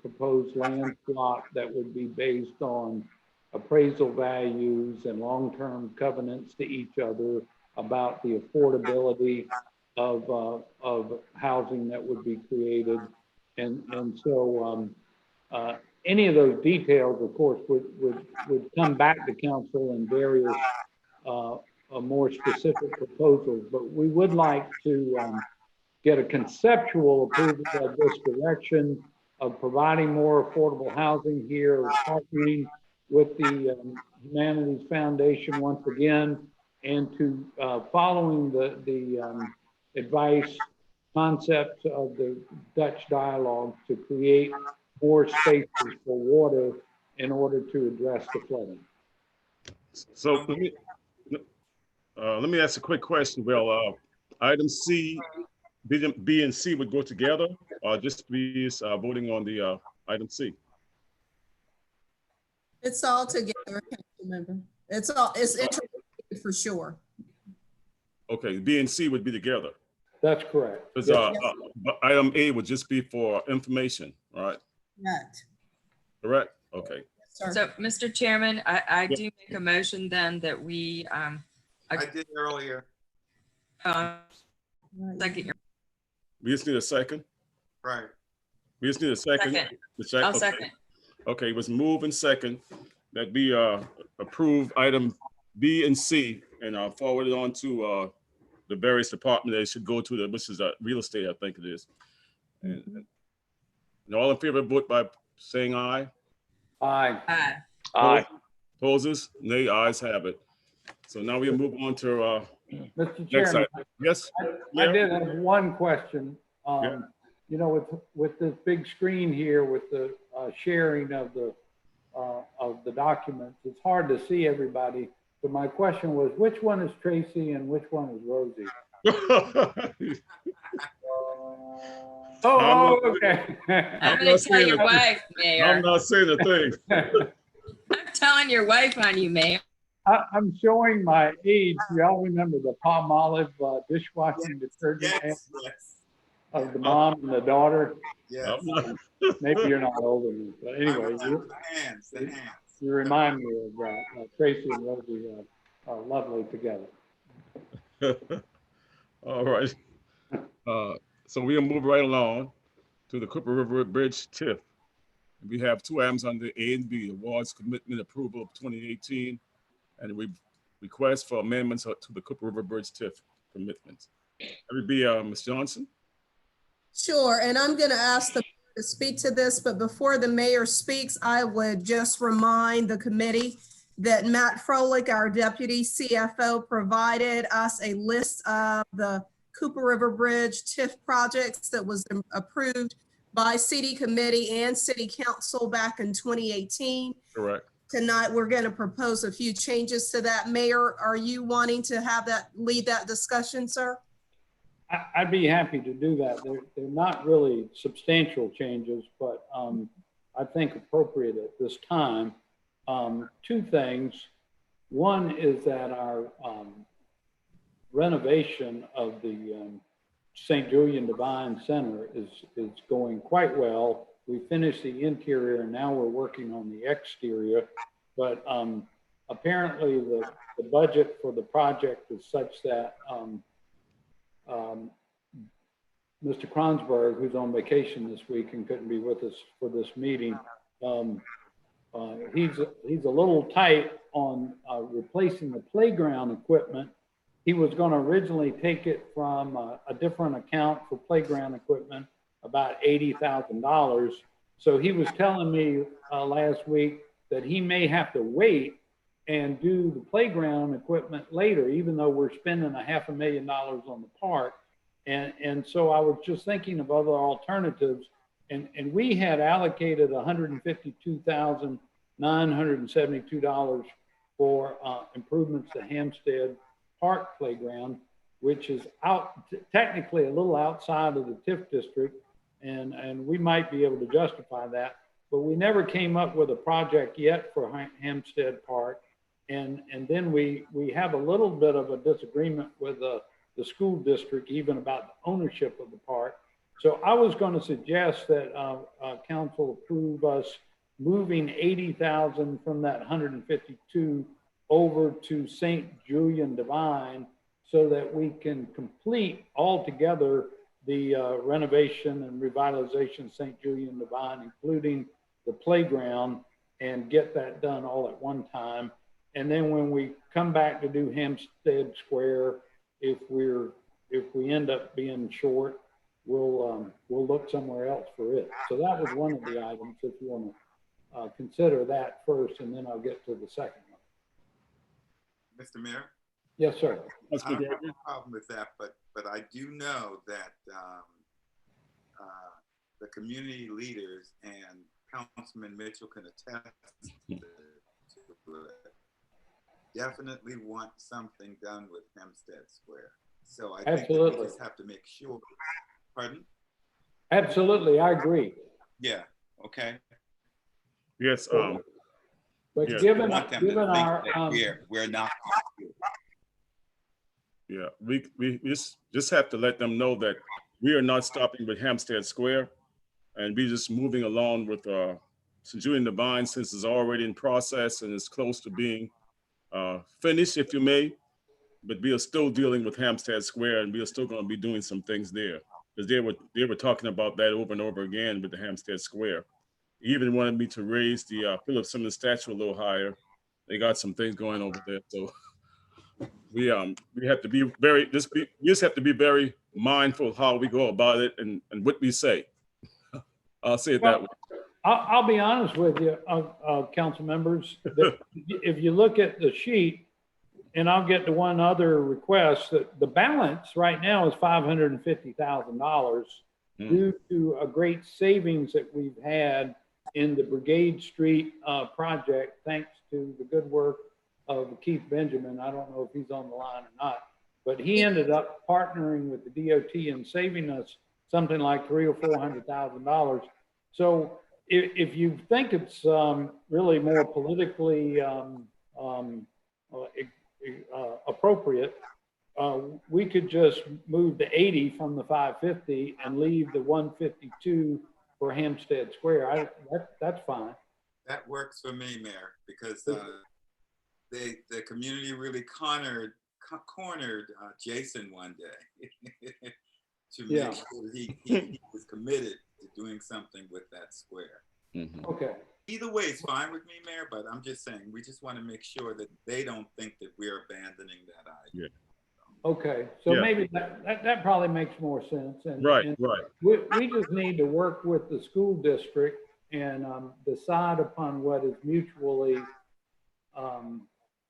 proposed land plot that would be based on appraisal values and long-term covenants to each other about the affordability of housing that would be created. And so any of those details, of course, would come back to council in various more specific proposals, but we would like to get a conceptual approval of this direction of providing more affordable housing here, partnering with the Humanities Foundation once again, and to following the advice concepts of the Dutch dialogue to create more spaces for water in order to address the flooding. So let me ask a quick question. Well, item C, B and C would go together, or just be voting on the item C? It's all together, council member. It's interrelated for sure. Okay, B and C would be together. That's correct. Because item A would just be for information, right? Correct. Correct? Okay. So, Mr. Chairman, I do make a motion then that we I did earlier. second your We just need a second. Right. We just need a second. I'll second. Okay, it was moved and second that we approve item B and C and forward it on to the various departments they should go to, which is real estate, I think it is. And all in favor, vote by saying aye. Aye. Aye. Aye. Opposes? Nay, ayes have it. So now we'll move on to Mr. next Chairman, item. Yes? I did have one question. Yeah. You know, with this big screen here, with the sharing of the documents, it's hard to see everybody. So my question was, which one is Tracy and which one is Rosie? Oh, okay. I'm going to tell your wife, Mayor. I'm not saying a thing. I'm telling your wife on you, Mayor. I'm showing my age. Y'all remember the Palmolive dishwashing detergent ad of the mom and the daughter? Yes. Maybe you're not old enough, but anyway, you remind me of that. Tracy and Rosie are lovely together. All right. So we'll move right along to the Cooper River Bridge TIF. We have two items under A and B, awards commitment approval of 2018, and we request for amendments to the Cooper River Bridge TIF commitments. That would be Ms. Johnson. Sure, and I'm going to ask the mayor to speak to this, but before the mayor speaks, I would just remind the committee that Matt Froelich, our deputy CFO, provided us a list of the Cooper River Bridge TIF projects that was approved by CD committee and city council back in 2018. Correct. Tonight, we're going to propose a few changes to that. Mayor, are you wanting to have that lead that discussion, sir? I'd be happy to do that. They're not really substantial changes, but I think appropriate at this time. Two things. One is that our renovation of the St. Julian Divine Center is going quite well. We finished the interior and now we're working on the exterior, but apparently the budget for the project is such that Mr. Kronsberg, who's on vacation this week and couldn't be with us for this meeting, he's a little tight on replacing the playground equipment he was going to originally take it from a different account for playground equipment, about $80,000. So he was telling me last week that he may have to wait and do the playground equipment later, even though we're spending $500,000 on the park. And so I was just thinking of other alternatives, and we had allocated $152,972 for improvements to Hampstead Park Playground, which is technically a little outside of the TIF district, and we might be able to justify that, but we never came up with a project yet for Hampstead Park. And then we have a little bit of a disagreement with the school district, even about the ownership of the park. So I was going to suggest that council approve us moving 80,000 from that 152 over to St. Julian Divine, so that we can complete altogether the renovation and revitalization of St. Julian Divine, including the playground, and get that done all at one time. And then when we come back to do Hampstead Square, if we end up being short, we'll look somewhere else for it. So that was one of the items, if you want to consider that first, and then I'll get to the second one. Mr. Mayor? Yes, sir. I don't have a problem with that, but I do know that the community leaders and Councilman Mitchell can attest to it. Definitely want something done with Hempstead Square. So I think that we just have to make sure. Pardon? Absolutely, I agree. Yeah. Okay. Yes. But yes, given want them given to think our that we're not. Yeah, we just have to let them know that we are not stopping with Hampstead Square, and we just moving along with St. Julian Divine, since it's already in process and it's close to being finished, if you may. But we are still dealing with Hampstead Square, and we are still going to be doing some things there, because they were talking about that over and over again with the Hampstead Square. He even wanted me to raise the Philip Simmons statue a little higher. They got some things going over there, so we have to be we just have to be very mindful of how we go about it and what we say. I'll say it that way. I'll be honest with you, council members, that if you look at the sheet, and I'll get to one other request, that the balance right now is $550,000 due to a great savings that we've had in the Brigade Street project, thanks to the good work of Keith Benjamin. I don't know if he's on the line or not, but he ended up partnering with the DOT and saving us something like $300,000 or $400,000. So if you think it's really more politically appropriate, we could just move the 80 from the 550 and leave the 152 for Hampstead Square. That's fine. That works for me, Mayor, because the community really cornered Jason one day to make sure he was committed to doing something with that square. Mm-hmm. Okay. Either way is fine with me, Mayor, but I'm just saying, we just want to make sure that they don't think that we're abandoning that idea. Yeah. Okay, so maybe that probably makes more sense. And, right. We just need to work with the school district and decide upon what is mutually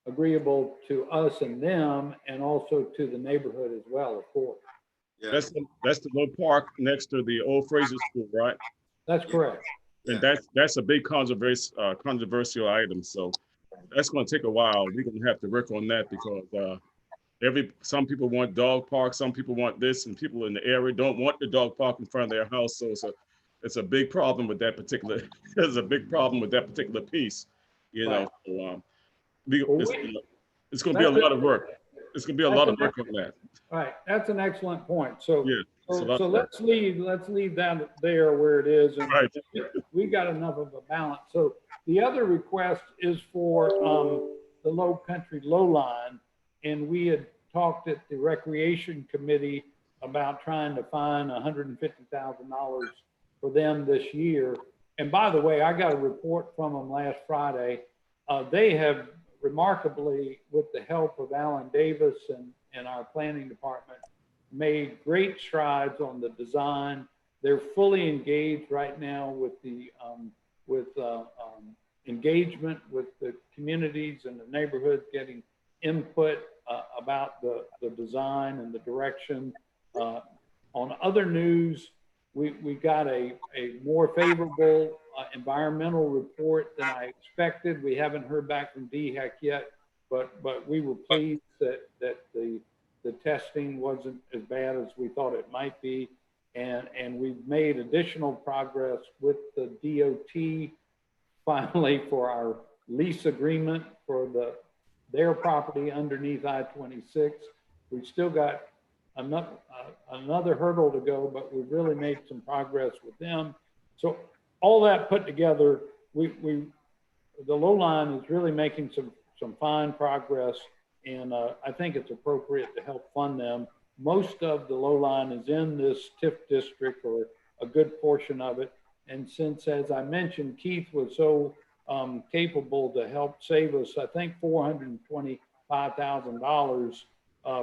agreeable to us and them, and also to the neighborhood as well, of course. Yeah. That's the little park next to the old Fraser School, right? That's correct. And that's a big controversial item. So that's going to take a while. We're going to have to work on that, because some people want dog parks, some people want this, and people in the area don't want the dog park in front of their house. So it's a big problem with that particular. There's a big problem with that particular piece. You know, so, it's going to be a lot of work. It's going to be a lot of work on that. Right, that's an excellent point. So, yeah, so let's leave that there where it is, and right. we got enough of a balance. So the other request is for the Low Country Low Line, and we had talked at the Recreation Committee about trying to find $150,000 for them this year. And by the way, I got a report from them last Friday. They have remarkably, with the help of Alan Davis and our planning department, made great strides on the design. They're fully engaged right now with the engagement with the communities and the neighborhoods, getting input about the design and the direction. On other news, we got a more favorable environmental report than I expected. We haven't heard back from DHEC yet, but we were pleased that the testing wasn't as bad as we thought it might be. And we've made additional progress with the DOT finally for our lease agreement for their property underneath I-26. We've still got another hurdle to go, but we've really made some progress with them. So all that put together, the low line is really making some fine progress, and I think it's appropriate to help fund them. Most of the low line is in this TIF district, or a good portion of it. And since, as I mentioned, Keith was so capable to help save us, I think $425,000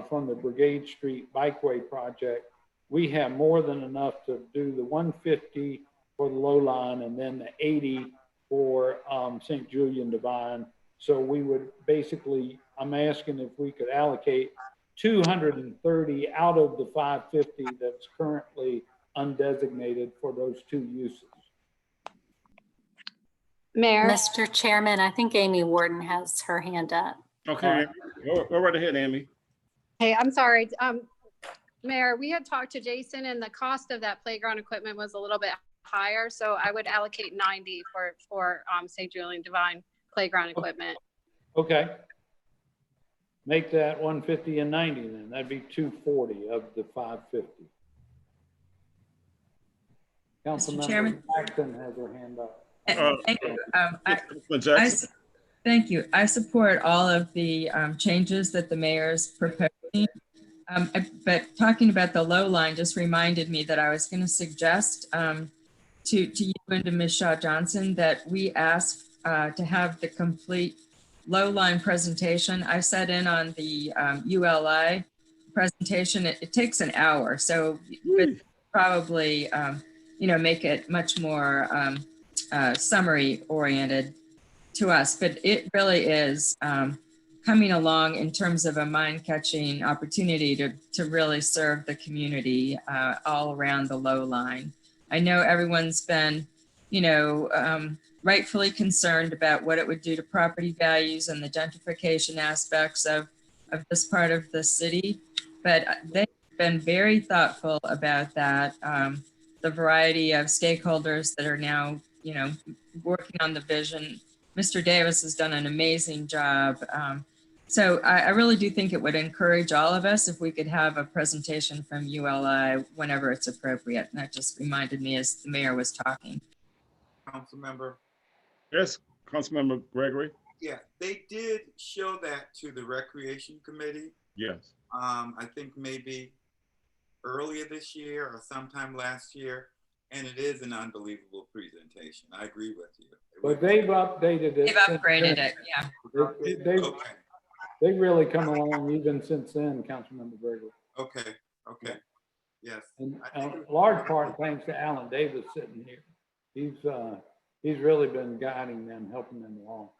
from the Brigade Street Bikeway project, we have more than enough to do the 150 for the low line and then the 80 for St. Julian Divine. So we would basically, I'm asking if we could allocate 230 out of the 550 that's currently undesignated for those two uses. Mayor. Mr. Chairman, I think Amy Warden has her hand up. Okay, go right ahead, Amy. Hey, I'm sorry. Mayor, we had talked to Jason and the cost of that playground equipment was a little bit higher. So I would allocate 90 for St. Julian Divine playground equipment. Okay. Make that 150 and 90 then. That'd be 240 of the 550. Councilmember Jackson has her hand up. Thank you. I support all of the changes that the mayor's proposing. But talking about the low line just reminded me that I was going to suggest to you and to Ms. Shaw Johnson that we ask to have the complete low line presentation. I sat in on the ULI presentation. It takes an hour, so probably make it much more summary oriented to us. But it really is coming along in terms of a mind-catching opportunity to really serve the community all around the low line. I know everyone's been, rightfully concerned about what it would do to property values and the gentrification aspects of this part of the city, but they've been very thoughtful about that. The variety of stakeholders that are now, working on the vision. Mr. Davis has done an amazing job. So I really do think it would encourage all of us if we could have a presentation from ULI whenever it's appropriate. And that just reminded me as the mayor was talking. Councilmember. Yes, Councilmember Gregory. Yeah, they did show that to the Recreation Committee. Yes. I think maybe earlier this year or sometime last year. And it is an unbelievable presentation. I agree with you. But they've updated it. They've upgraded it, yeah. They've really come along even since then, Councilmember Gregory. Okay, yes. And a large part thanks to Alan Davis sitting here. He's really been guiding them, helping them along.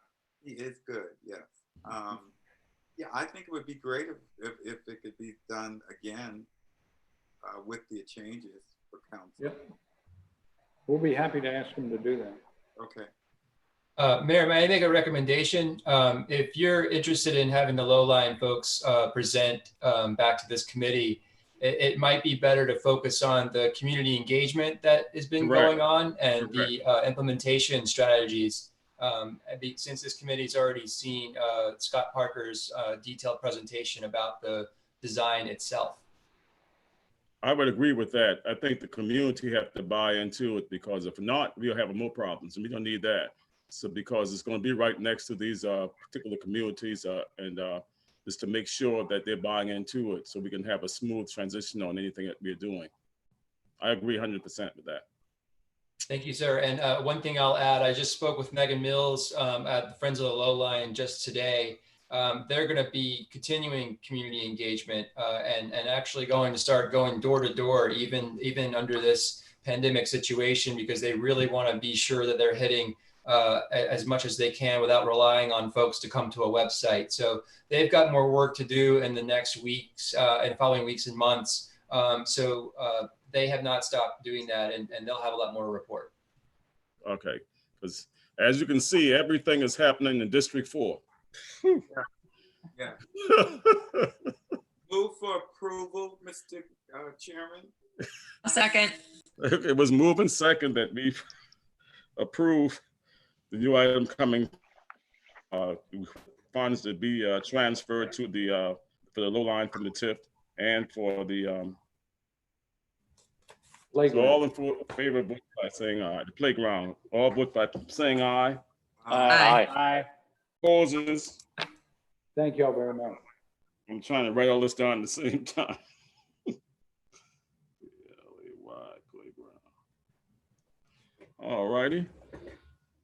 He is good, yes. Yeah, I think it would be great if it could be done again with the changes for council. Yep. We'll be happy to ask him to do that. Okay. Mayor, may I make a recommendation? If you're interested in having the low line folks present back to this committee, it might be better to focus on the community engagement that has been going on and the implementation strategies. Since this committee's already seen Scott Parker's detailed presentation about the design itself. I would agree with that. I think the community have to buy into it, because if not, we'll have more problems, and we don't need that. So because it's going to be right next to these particular communities, and just to make sure that they're buying into it, so we can have a smooth transition on anything that we're doing. I agree 100% with that. Thank you, sir. And one thing I'll add, I just spoke with Megan Mills at the Friends of the Lowline just today. They're going to be continuing community engagement and actually going to start going door to door, even under this pandemic situation, because they really want to be sure that they're hitting as much as they can without relying on folks to come to a website. So they've got more work to do in the next weeks and following weeks and months. They have not stopped doing that, and they'll have a lot more to report. Okay, because as you can see, everything is happening in District 4. Yeah. Move for approval, Mr. Chairman. A second. It was moving second that we approve the new item coming, funds to be transferred to the for the low line from the TIF and for the so all in favor, vote by saying aye. The playground, all vote by saying aye. Aye. Aye. Opposes. Thank y'all very much. I'm trying to write all this down at the same time. All righty.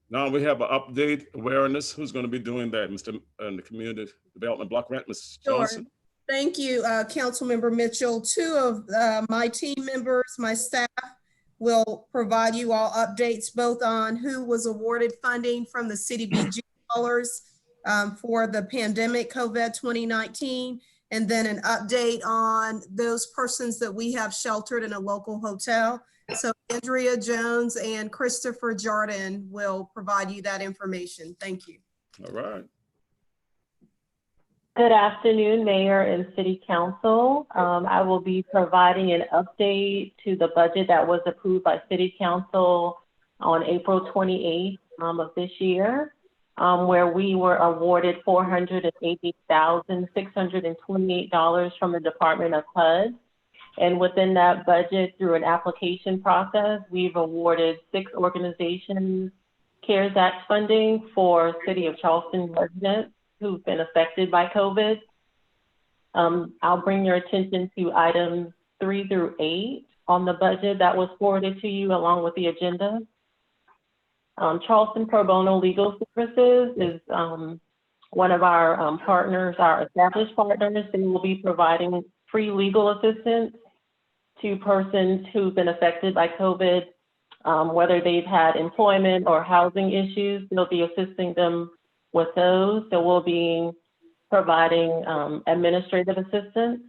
Now we have an update awareness. Who's going to be doing that, Mr. The Community Development Block Grant, Ms. Johnson? Sure. Thank you, Councilmember Mitchell. Two of my team members, my staff, will provide you all updates both on who was awarded funding from the CDBG dollars for the pandemic COVID 2019, and then an update on those persons that we have sheltered in a local hotel. So Andrea Jones and Christopher Jordan will provide you that information. Thank you. All right. Good afternoon, Mayor and City Council. I will be providing an update to the budget that was approved by City Council on April 28th of this year, where we were awarded $480,628 from the Department of HUD. And within that budget, through an application process, we've awarded 6 organizations CARES Act funding for City of Charleston residents who've been affected by COVID. I'll bring your attention to items 3 through 8 on the budget that was forwarded to you along with the agenda. Charleston Pro Bono Legal Services is one of our partners, our established partners. They will be providing free legal assistance to persons who've been affected by COVID, whether they've had employment or housing issues. They'll be assisting them with those. So we'll be providing administrative assistance.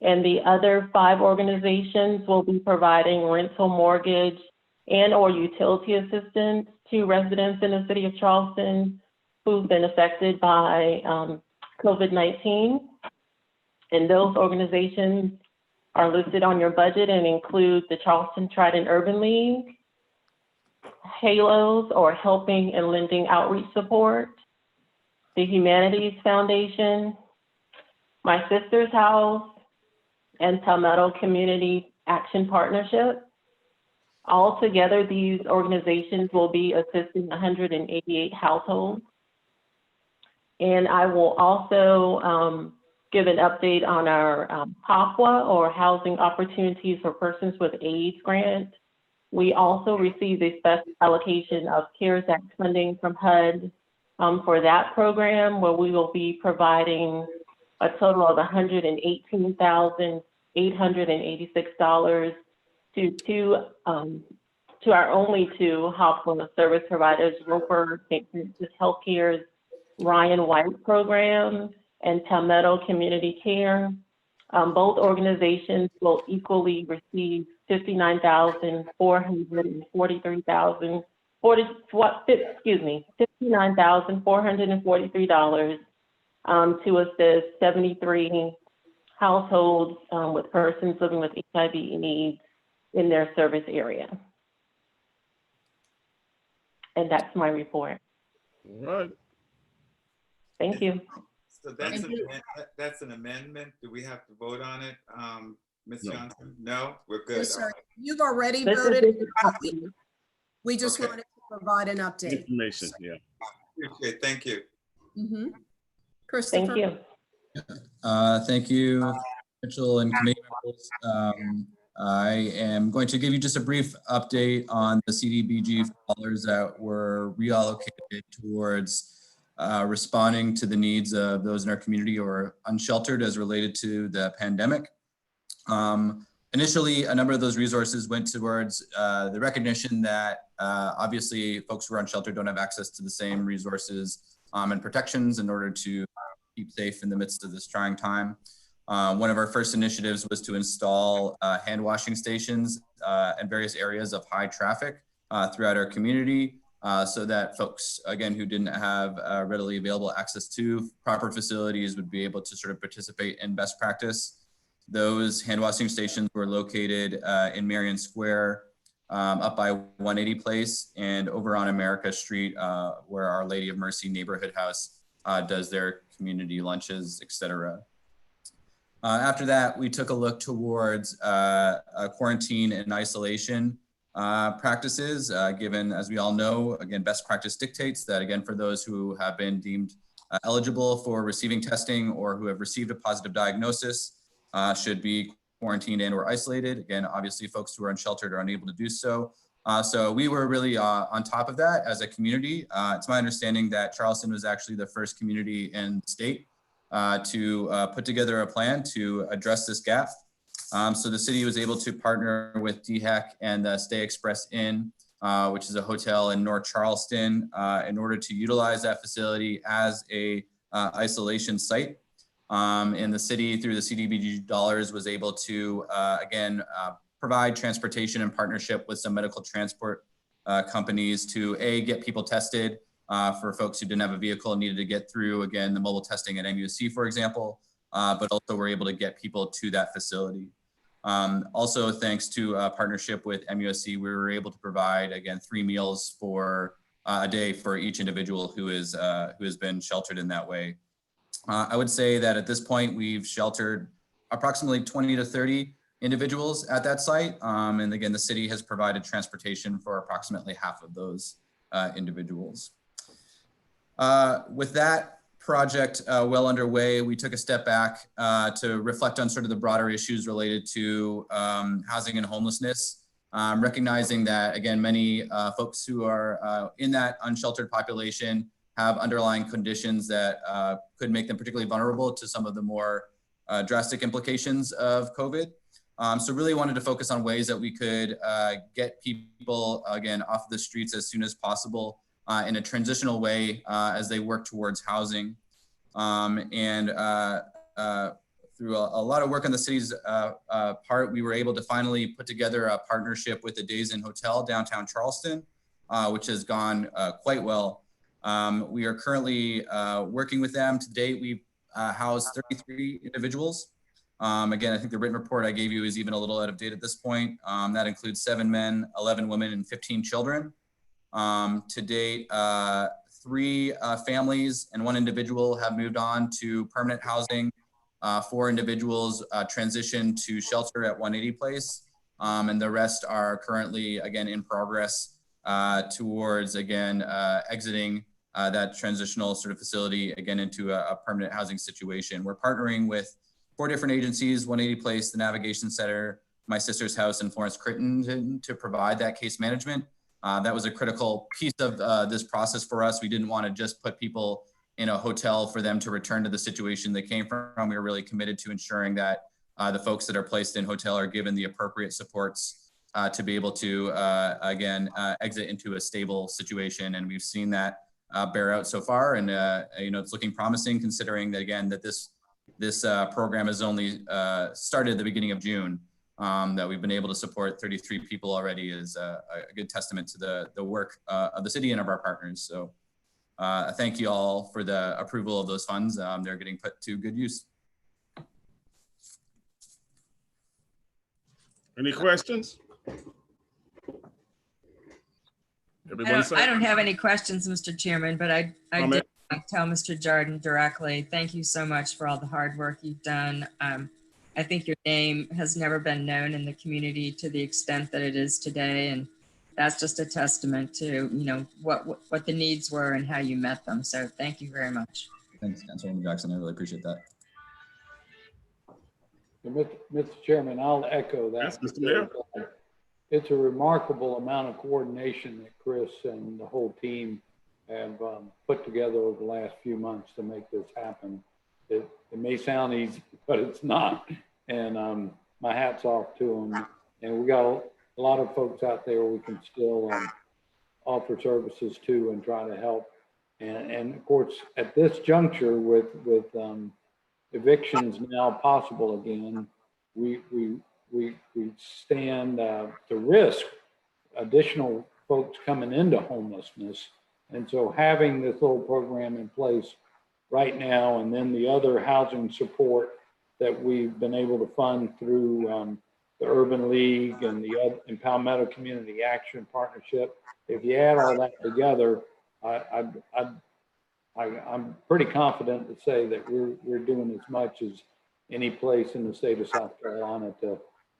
And the other 5 organizations will be providing rental, mortgage, and or utility assistance to residents in the City of Charleston who've been affected by COVID-19. And those organizations are listed on your budget and include the Charleston Trident Urban League, HALOS, or Helping and Lending Outreach Support, the Humanities Foundation, My Sister's House, and Palmetto Community Action Partnership. Altogether, these organizations will be assisting 188 households. And I will also give an update on our HOPWA, or Housing Opportunities for Persons with AIDS grant. We also received a special allocation of CARES Act funding from HUD for that program, where we will be providing a total of $118,886 to our only 2 HOPWA service providers, Roper St. Francis Healthcare's Ryan White program and Palmetto Community Care. Both organizations will equally receive $59,443 to assist 73 households with persons living with HIV needs in their service area. And that's my report. All right. Thank you. So that's an amendment. Do we have to vote on it, Ms. Johnson? No, we're good. Yes, sir. You've already voted. We just wanted to provide an update. Information, yeah. Appreciate it. Thank you. Christopher. Thank you. Thank you, Mitchell and committee members. I am going to give you just a brief update on the CDBG dollars that were reallocated towards responding to the needs of those in our community or unsheltered as related to the pandemic. Initially, a number of those resources went towards the recognition that obviously folks who are unsheltered don't have access to the same resources and protections in order to keep safe in the midst of this trying time. One of our first initiatives was to install hand washing stations in various areas of high traffic throughout our community so that folks, again, who didn't have readily available access to proper facilities would be able to sort of participate in best practice. Those hand washing stations were located in Marion Square, up by 180 Place, and over on America Street, where Our Lady of Mercy Neighborhood House does their community lunches, etc. After that, we took a look towards quarantine and isolation practices, given, as we all know, again, best practice dictates that, again, for those who have been deemed eligible for receiving testing or who have received a positive diagnosis, should be quarantined and or isolated. Again, obviously folks who are unsheltered are unable to do so. So we were really on top of that as a community. It's my understanding that Charleston was actually the first community in the state to put together a plan to address this gap. So the city was able to partner with DHEC and the Stay Express Inn, which is a hotel in North Charleston, in order to utilize that facility as a isolation site. And the city, through the CDBG dollars, was able to, again, provide transportation in partnership with some medical transport companies to get people tested for folks who didn't have a vehicle and needed to get through, again, the mobile testing at MUSC, for example, but also we're able to get people to that facility. Also, thanks to a partnership with MUSC, we were able to provide, again, 3 meals for a day for each individual who has been sheltered in that way. I would say that at this point, we've sheltered approximately 20 to 30 individuals at that site. And again, the city has provided transportation for approximately half of those individuals. With that project well underway, we took a step back to reflect on sort of the broader issues related to housing and homelessness, recognizing that, again, many folks who are in that unsheltered population have underlying conditions that could make them particularly vulnerable to some of the more drastic implications of COVID. So really wanted to focus on ways that we could get people, again, off the streets as soon as possible in a transitional way as they work towards housing. And through a lot of work on the city's part, we were able to finally put together a partnership with the Days Inn Hotel downtown Charleston, which has gone quite well. We are currently working with them. To date, we've housed 33 individuals. Again, I think the written report I gave you is even a little out of date at this point. That includes 7 men, 11 women, and 15 children. To date, 3 families and 1 individual have moved on to permanent housing. 4 individuals transitioned to shelter at 180 Place. And the rest are currently, again, in progress towards, again, exiting that transitional sort of facility, again, into a permanent housing situation. We're partnering with 4 different agencies, 180 Place, the Navigation Center, My Sister's House, and Florence Crittenton to provide that case management. That was a critical piece of this process for us. We didn't want to just put people in a hotel for them to return to the situation they came from. We were really committed to ensuring that the folks that are placed in hotel are given the appropriate supports to be able to, again, exit into a stable situation. And we've seen that bear out so far. And, it's looking promising considering that, again, that this program has only started at the beginning of June. That we've been able to support 33 people already is a good testament to the work of the city and of our partners. So thank you all for the approval of those funds. They're getting put to good use. Any questions? I don't have any questions, Mr. Chairman, but I did tell Mr. Jardin directly, thank you so much for all the hard work you've done. I think your name has never been known in the community to the extent that it is today. And that's just a testament to, what the needs were and how you met them. So thank you very much. Thanks, Councilwoman Jackson. I really appreciate that. Mr. Chairman, I'll echo that. Yes, Mr. Mayor. It's a remarkable amount of coordination that Chris and the whole team have put together over the last few months to make this happen. It may sound easy, but it's not. And my hat's off to them. And we got a lot of folks out there we can still offer services to and try to help. And of course, at this juncture with evictions now possible again, we stand to risk additional folks coming into homelessness. And so having this little program in place right now, and then the other housing support that we've been able to fund through the Urban League and and Palmetto Community Action Partnership, if you add all that together, I'm pretty confident to say that we're doing as much as any place in the state of South Carolina to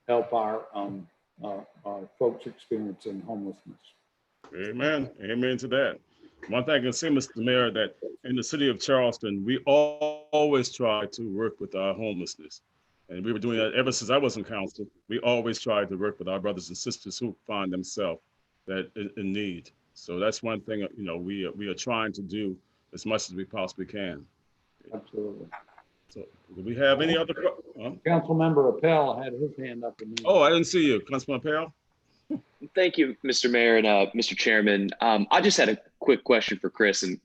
help our folks experiencing homelessness. Amen. Amen to that. One thing I can say, Mr. Mayor, that in the city of Charleston, we always try to work with our homelessness. And we were doing that ever since I was in council. We always tried to work with our brothers and sisters who find themselves in need. So that's one thing, we are trying to do as much as we possibly can. Absolutely. So do we have any other? Councilmember Appel had his hand up. Oh, I didn't see you, Councilman Appel. Thank you, Mr. Mayor and Mr. Chairman. I just had a quick question for Chris. And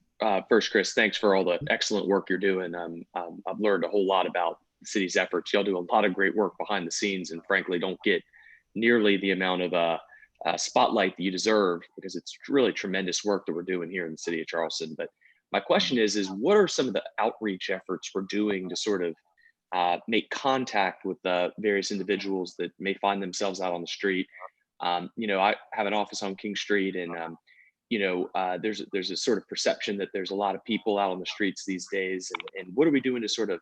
first, Chris, thanks for all the excellent work you're doing. I've learned a whole lot about the city's efforts. Y'all do a lot of great work behind the scenes, and frankly, don't get nearly the amount of spotlight that you deserve, because it's really tremendous work that we're doing here in the city of Charleston. But my question is what are some of the outreach efforts we're doing to sort of make contact with the various individuals that may find themselves out on the street? I have an office on King Street, and there's a sort of perception that there's a lot of people out on the streets these days. And what are we doing to sort of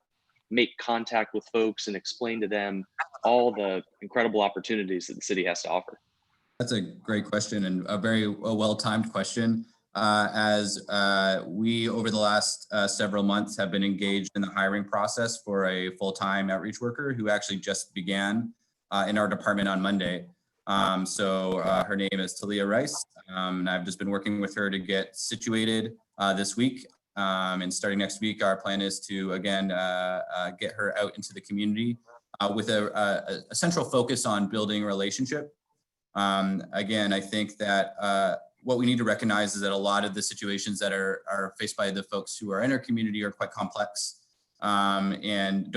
make contact with folks and explain to them all the incredible opportunities that the city has to offer? That's a great question, and a very well-timed question. As we, over the last several months, have been engaged in the hiring process for a full-time outreach worker who actually just began in our department on Monday. So her name is Talia Rice, and I've just been working with her to get situated this week. And starting next week, our plan is to, again, get her out into the community with a central focus on building relationship. Again, I think that what we need to recognize is that a lot of the situations that are faced by the folks who are in our community are quite complex, and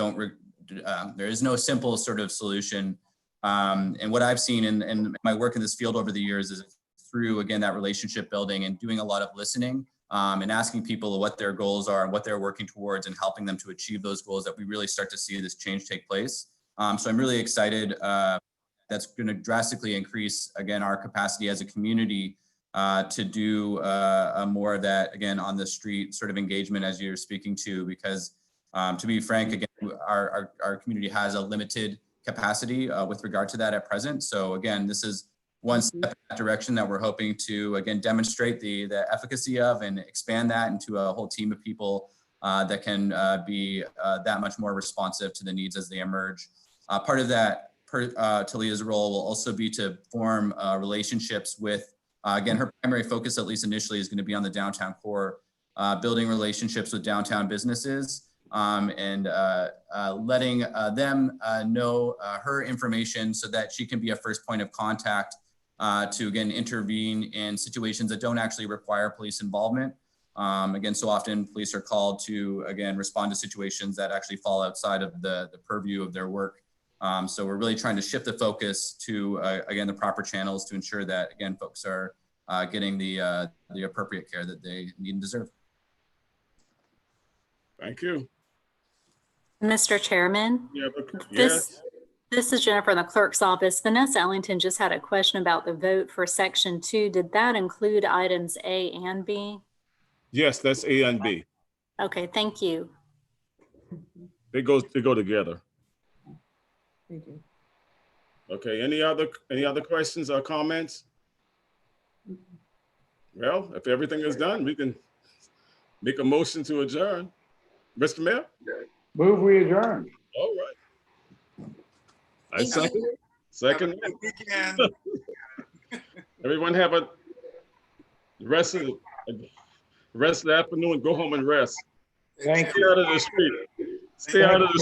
there is no simple sort of solution. And what I've seen in my work in this field over the years is through, again, that relationship building and doing a lot of listening and asking people what their goals are and what they're working towards and helping them to achieve those goals, that we really start to see this change take place. So I'm really excited. That's going to drastically increase, again, our capacity as a community to do more of that, again, on the street sort of engagement as you're speaking to, because to be frank, again, our community has a limited capacity with regard to that at present. So again, this is one step in that direction that we're hoping to, again, demonstrate the efficacy of and expand that into a whole team of people that can be that much more responsive to the needs as they emerge. Part of that, Talia's role will also be to form relationships with, again, her primary focus, at least initially, is going to be on the downtown core, building relationships with downtown businesses, and letting them know her information so that she can be a first point of contact to, again, intervene in situations that don't actually require police involvement. Again, so often police are called to, again, respond to situations that actually fall outside of the purview of their work. So we're really trying to shift the focus to, again, the proper channels to ensure that, again, folks are getting the appropriate care that they need and deserve. Thank you. Mr. Chairman, Yes. This is Jennifer in the clerk's office. Vanessa Ellington just had a question about the vote for section 2. Did that include items A and B? Yes, that's A and B. Okay, thank you. They go together. Thank you. Okay, any other questions or comments? Well, if everything is done, we can make a motion to adjourn. Mr. Mayor? Move we adjourn. All right. I second. Second. Have a good weekend. Everyone have a rest of the afternoon. Go home and rest. Thank Stay you. out of the street. Stay out of the